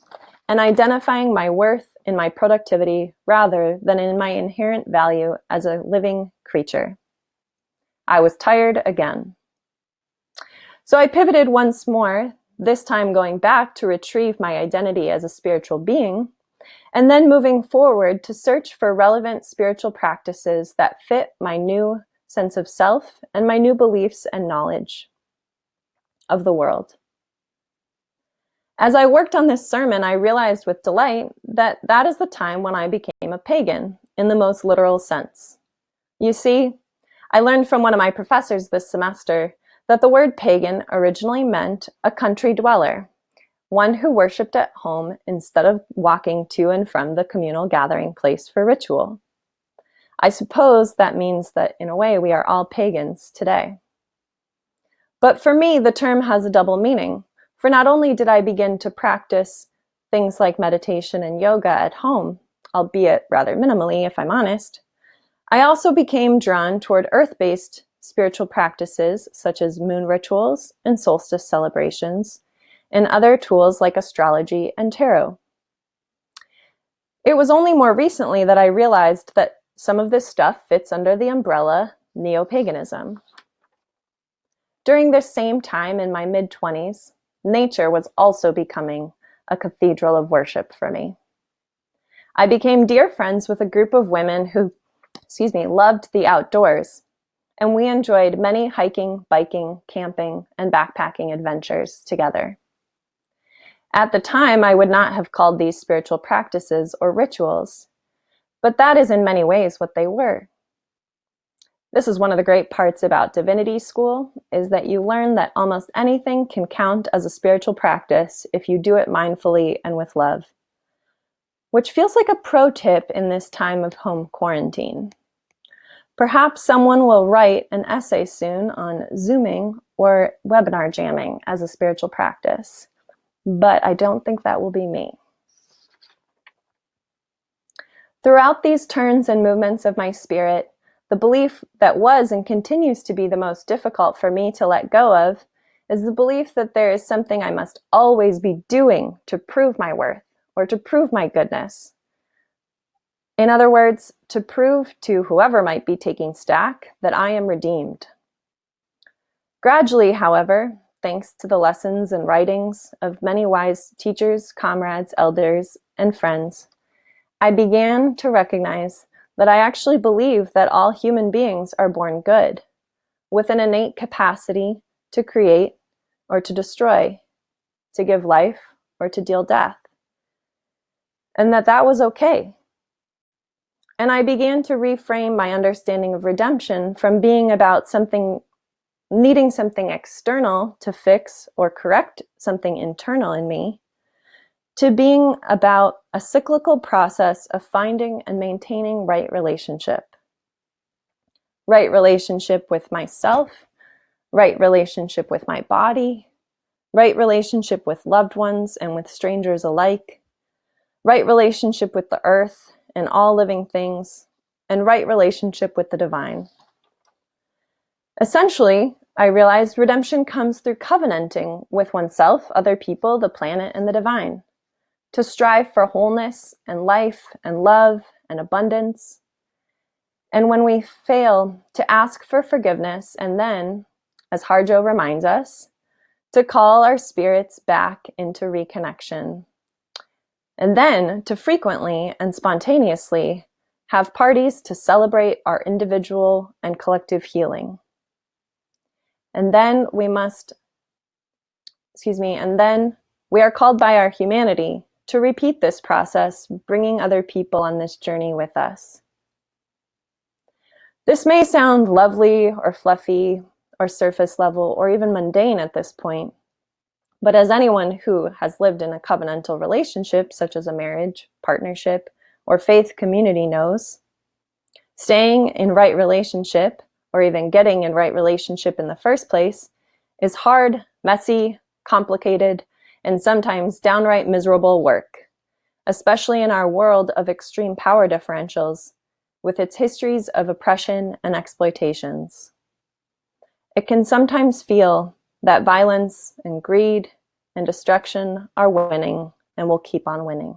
and identifying my worth in my productivity rather than in my inherent value as a living creature. I was tired again. So I pivoted once more, this time going back to retrieve my identity as a spiritual being, and then moving forward to search for relevant spiritual practices that fit my new sense of self and my new beliefs and knowledge of the world. As I worked on this sermon, I realized with delight that that is the time when I became a pagan in the most literal sense. You see, I learned from one of my professors this semester that the word pagan originally meant a country dweller, one who worshipped at home instead of walking to and from the communal gathering place for ritual. I suppose that means that, in a way, we are all pagans today. But for me, the term has a double meaning, for not only did I begin to practice things like meditation and yoga at home, albeit rather minimally, if I'm honest, I also became drawn toward earth-based spiritual practices such as moon rituals and solstice celebrations, and other tools like astrology and tarot. It was only more recently that I realized that some of this stuff fits under the umbrella neo-paganism. During this same time in my mid-20s, nature was also becoming a cathedral of worship for me. I became dear friends with a group of women who, loved the outdoors, and we enjoyed many hiking, biking, camping, and backpacking adventures together. At the time, I would not have called these spiritual practices or rituals, but that is in many ways what they were. This is one of the great parts about divinity school, is that you learn that almost anything can count as a spiritual practice if you do it mindfully and with love, which feels like a pro tip in this time of home quarantine. Perhaps someone will write an essay soon on Zooming or webinar jamming as a spiritual practice, but I don't think that will be me. Throughout these turns and movements of my spirit, the belief that was and continues to be the most difficult for me to let go of is the belief that there is something I must always be doing to prove my worth or to prove my goodness. In other words, to prove to whoever might be taking stack that I am redeemed. Gradually, however, thanks to the lessons and writings of many wise teachers, comrades, elders, and friends, I began to recognize that I actually believe that all human beings are born good, with an innate capacity to create or to destroy, to give life or to deal death, and that was okay. And I began to reframe my understanding of redemption from being about needing something external to fix or correct something internal in me, to being about a cyclical process of finding and maintaining right relationship. Right relationship with myself, right relationship with my body, right relationship with loved ones and with strangers alike, right relationship with the earth and all living things, and right relationship with the divine. Essentially, I realized redemption comes through covenanting with oneself, other people, the planet, and the divine, to strive for wholeness and life and love and abundance. And when we fail, to ask for forgiveness, and then, as Harjo reminds us, to call our spirits back into reconnection. And then to frequently and spontaneously have parties to celebrate our individual and collective healing. And then we are called by our humanity to repeat this process, bringing other people on this journey with us. This may sound lovely or fluffy or surface level or even mundane at this point, but as anyone who has lived in a covenantal relationship, such as a marriage, partnership, or faith community knows, staying in right relationship, or even getting in right relationship in the first place, is hard, messy, complicated, and sometimes downright miserable work, especially in our world of extreme power differentials, with its histories of oppression and exploitations. It can sometimes feel that violence and greed and destruction are winning and will keep on winning.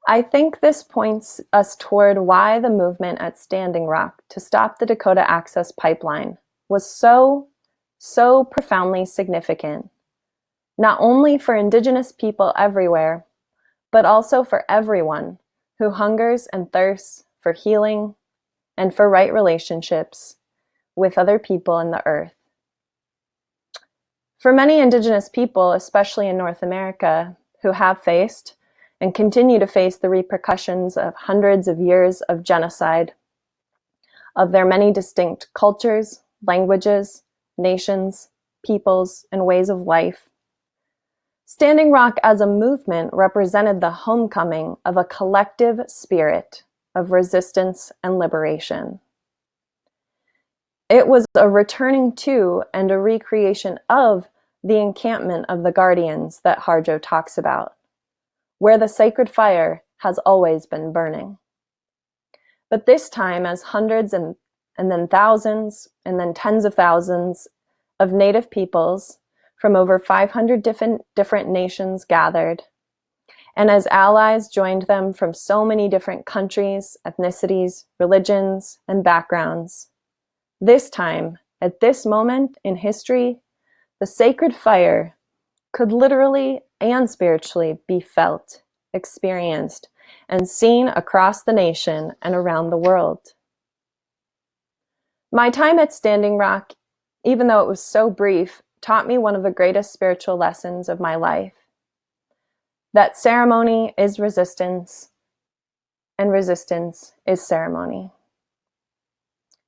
I think this points us toward why the movement at Standing Rock to stop the Dakota Access Pipeline was so profoundly significant, not only for Indigenous people everywhere, but also for everyone who hungers and thirsts for healing and for right relationships with other people in the earth. For many Indigenous people, especially in North America, who have faced and continue to face the repercussions of hundreds of years of genocide, of their many distinct cultures, languages, nations, peoples, and ways of life. Standing Rock as a movement represented the homecoming of a collective spirit of resistance and liberation. It was a returning to and a recreation of the encampment of the guardians that Harjo talks about, where the sacred fire has always been burning. But this time, as hundreds and then thousands and then tens of thousands of Native peoples from over 500 different nations gathered, and as allies joined them from so many different countries, ethnicities, religions, and backgrounds, this time, at this moment in history, the sacred fire could literally and spiritually be felt, experienced, and seen across the nation and around the world. My time at Standing Rock, even though it was so brief, taught me one of the greatest spiritual lessons of my life. That ceremony is resistance, and resistance is ceremony.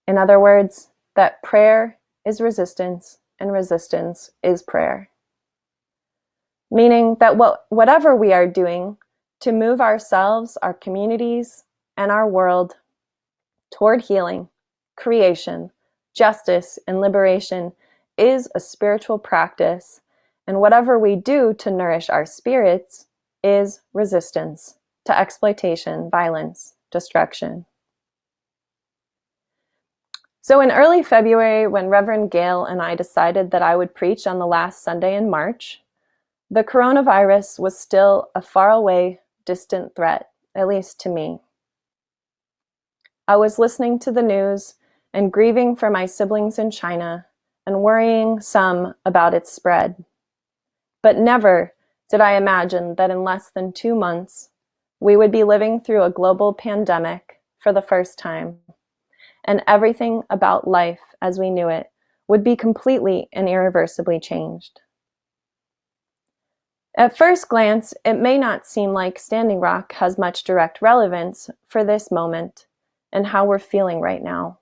In other words, that prayer is resistance, and resistance is prayer. Meaning that whatever we are doing to move ourselves, our communities, and our world toward healing, creation, justice, and liberation is a spiritual practice, and whatever we do to nourish our spirits is resistance to exploitation, violence, destruction. So in early February, when Reverend Gail and I decided that I would preach on the last Sunday in March, the coronavirus was still a faraway, distant threat, at least to me. I was listening to the news and grieving for my siblings in China and worrying some about its spread. But never did I imagine that in less than 2 months, we would be living through a global pandemic for the first time, and everything about life as we knew it would be completely and irreversibly changed. At first glance, it may not seem like Standing Rock has much direct relevance for this moment and how we're feeling right now.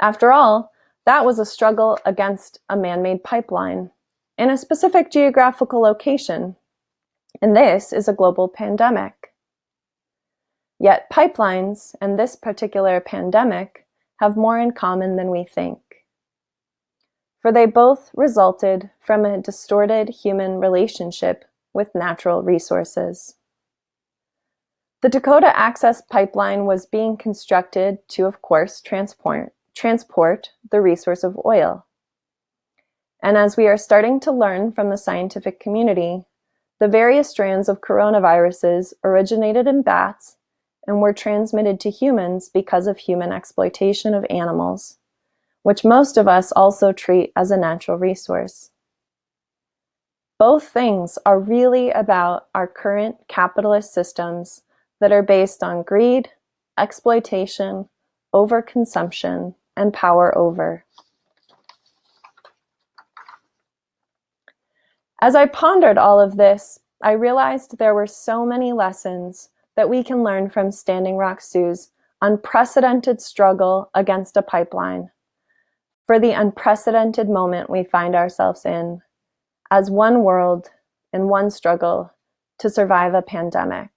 After all, that was a struggle against a man-made pipeline in a specific geographical location, and this is a global pandemic. Yet pipelines and this particular pandemic have more in common than we think, for they both resulted from a distorted human relationship with natural resources. The Dakota Access Pipeline was being constructed to, of course, transport the resource of oil. And as we are starting to learn from the scientific community, the various strands of coronaviruses originated in bats and were transmitted to humans because of human exploitation of animals, which most of us also treat as a natural resource. Both things are really about our current capitalist systems that are based on greed, exploitation, overconsumption, and power over. As I pondered all of this, I realized there were so many lessons that we can learn from Standing Rock Sue's unprecedented struggle against a pipeline, for the unprecedented moment we find ourselves in, as one world and one struggle to survive a pandemic.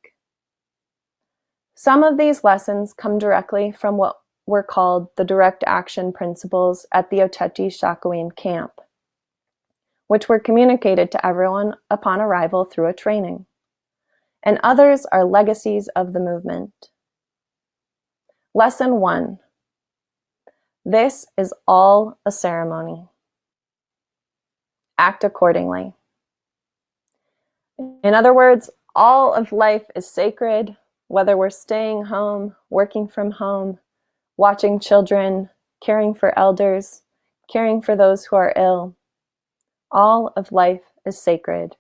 Some of these lessons come directly from what were called the direct action principles at the Oteti Shakowin camp, which were communicated to everyone upon arrival through a training, and others are legacies of the movement. Lesson 1. This is all a ceremony. Act accordingly. In other words, all of life is sacred, whether we're staying home, working from home, watching children, caring for elders, caring for those who are ill. All of life is sacred.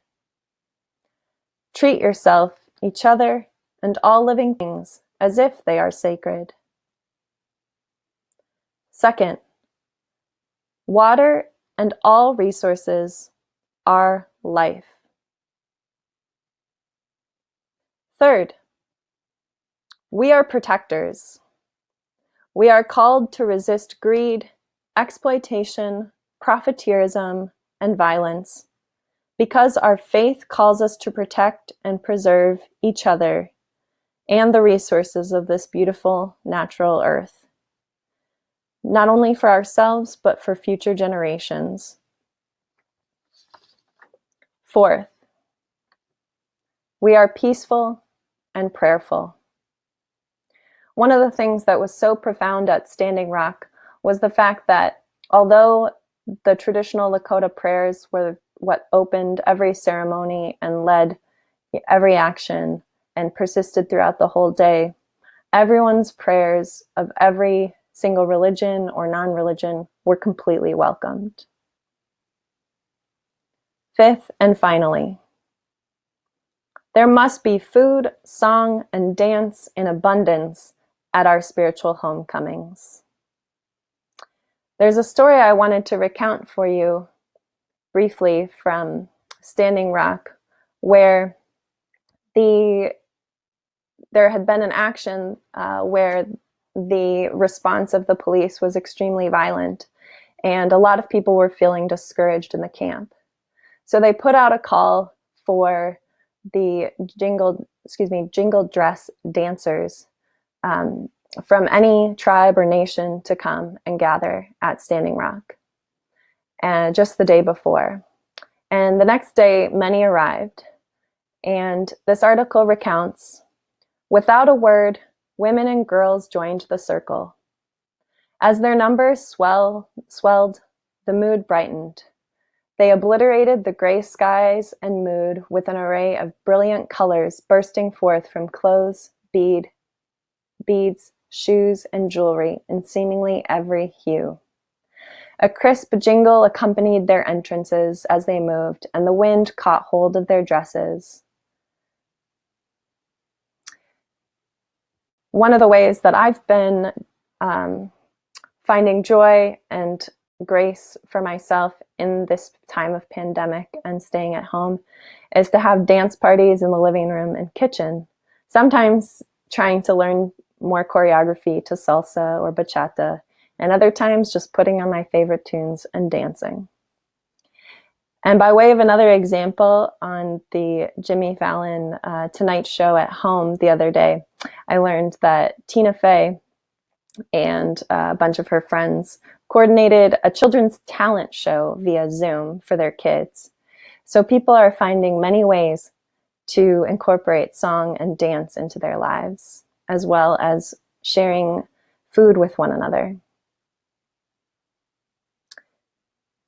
Treat yourself, each other, and all living things as if they are sacred. Second, water and all resources are life. Third, we are protectors. We are called to resist greed, exploitation, profiteerism, and violence, because our faith calls us to protect and preserve each other and the resources of this beautiful natural earth, not only for ourselves, but for future generations. Fourth, we are peaceful and prayerful. One of the things that was so profound at Standing Rock was the fact that although the traditional Lakota prayers were what opened every ceremony and led every action and persisted throughout the whole day, everyone's prayers of every single religion or non-religion were completely welcomed. Fifth and finally, there must be food, song, and dance in abundance at our spiritual homecomings. There's a story I wanted to recount for you briefly from Standing Rock, where there had been an action where the response of the police was extremely violent, and a lot of people were feeling discouraged in the camp. So they put out a call for the jingle dress dancers from any tribe or nation to come and gather at Standing Rock, and just the day before. And the next day, many arrived. And this article recounts, without a word, women and girls joined the circle. As their numbers swelled, the mood brightened. They obliterated the gray skies and mood with an array of brilliant colors bursting forth from clothes, beads, shoes, and jewelry in seemingly every hue. A crisp jingle accompanied their entrances as they moved, and the wind caught hold of their dresses. One of the ways that I've been finding joy and grace for myself in this time of pandemic and staying at home is to have dance parties in the living room and kitchen, sometimes trying to learn more choreography to salsa or bachata, and other times just putting on my favorite tunes and dancing. And by way of another example, on the Jimmy Fallon Tonight Show at home the other day, I learned that Tina Fey and a bunch of her friends coordinated a children's talent show via Zoom for their kids. So people are finding many ways to incorporate song and dance into their lives, as well as sharing food with one another.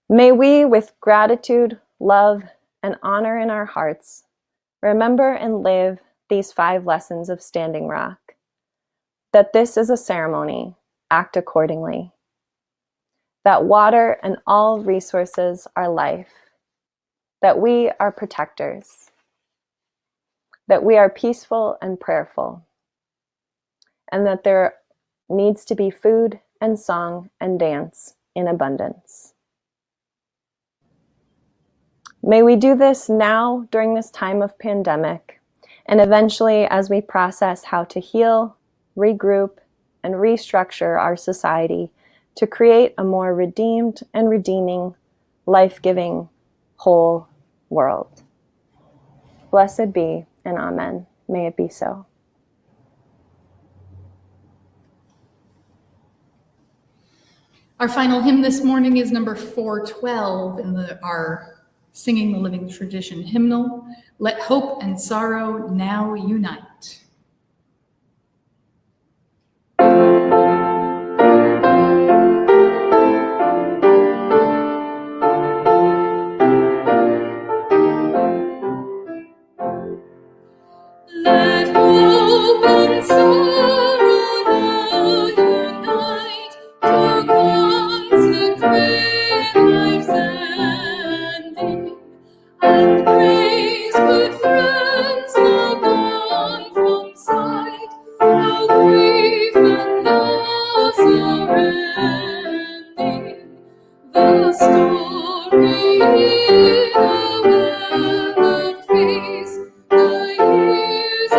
May we, with gratitude, love, and honor in our hearts, remember and live these 5 lessons of Standing Rock. That this is a ceremony, act accordingly. That water and all resources are life. That we are protectors. That we are peaceful and prayerful. And that there needs to be food and song and dance in abundance. May we do this now during this time of pandemic, and eventually as we process how to heal, regroup, and restructure our society to create a more redeemed and redeeming, life-giving, whole world. Blessed be, and amen. May it be so. Our final hymn this morning is number 412 in our Singing the Living Tradition hymnal, Let Hope and Sorrow Now Unite. Let hope and sorrow now unite to consecrate life's ending, and praise good friends now gone from sight, how grief and loss are ending. The story in a well-loved face, the years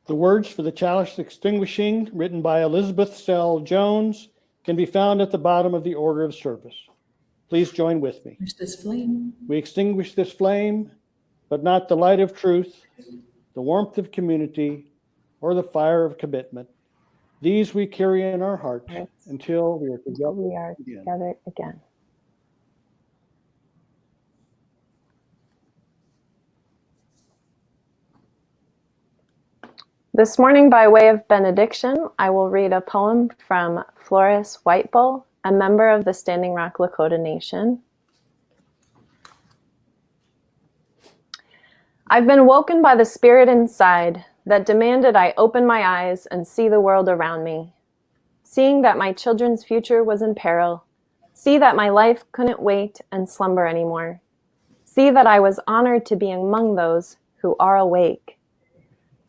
The words for the chalice extinguishing, written by Elisabeth Sell Jones, can be found at the bottom of the order of service. Please join with me. There's this flame. We extinguish this flame, but not the light of truth, the warmth of community, or the fire of commitment. These we carry in our hearts until we are together again. This morning, by way of benediction, I will read a poem from Floris Whitebull, a member of the Standing Rock Lakota Nation. I've been woken by the spirit inside that demanded I open my eyes and see the world around me. Seeing that my children's future was in peril. See that my life couldn't wait and slumber anymore. See that I was honored to be among those who are awake.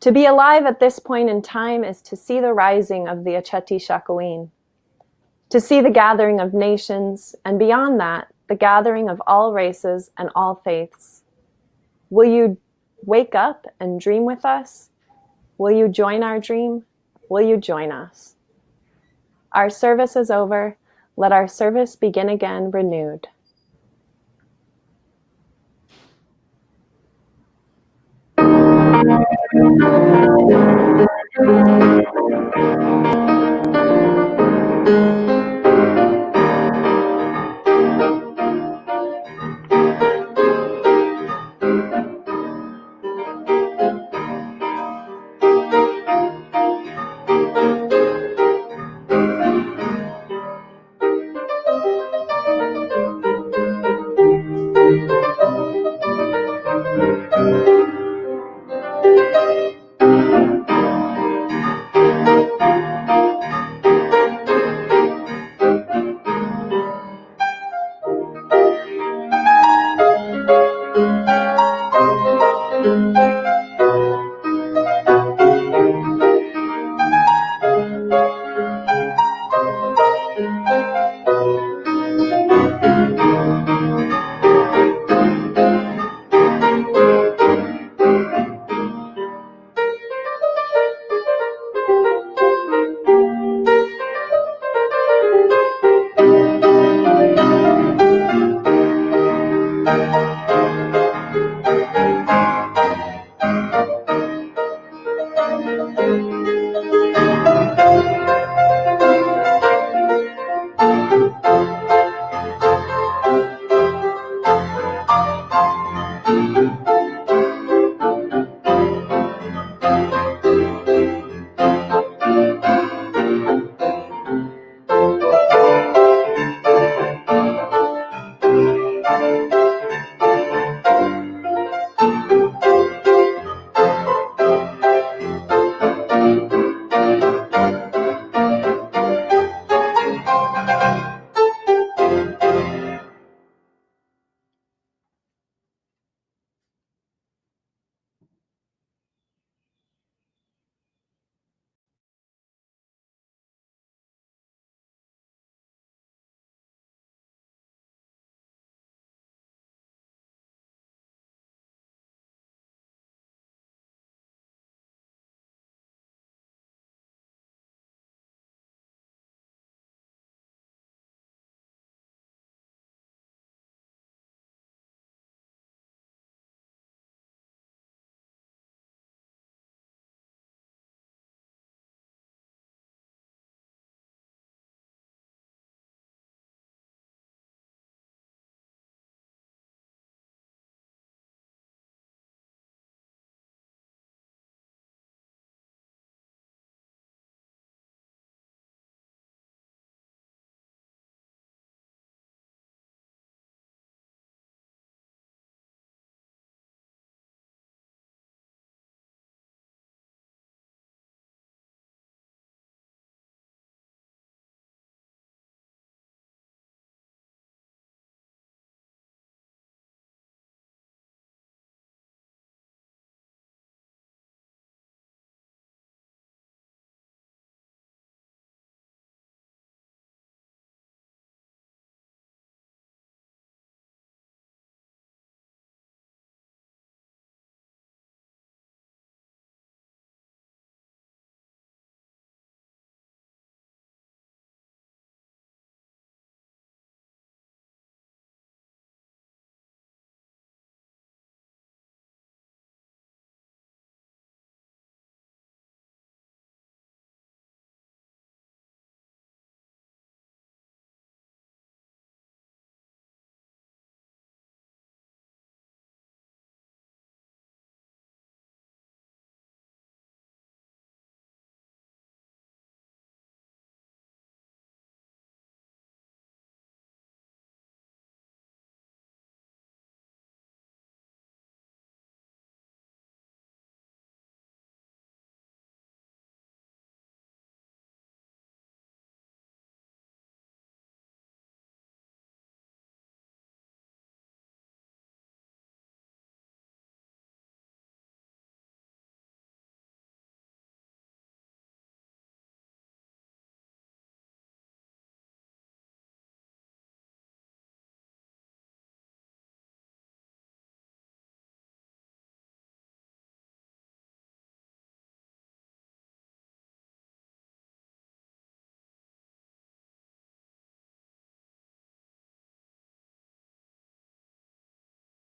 To be alive at this point in time is to see the rising of the Acheti Shakowin, to see the gathering of nations, and beyond that, the gathering of all races and all faiths. Will you wake up and dream with us? Will you join our dream? Will you join us? Our service is over. Let our service begin again renewed.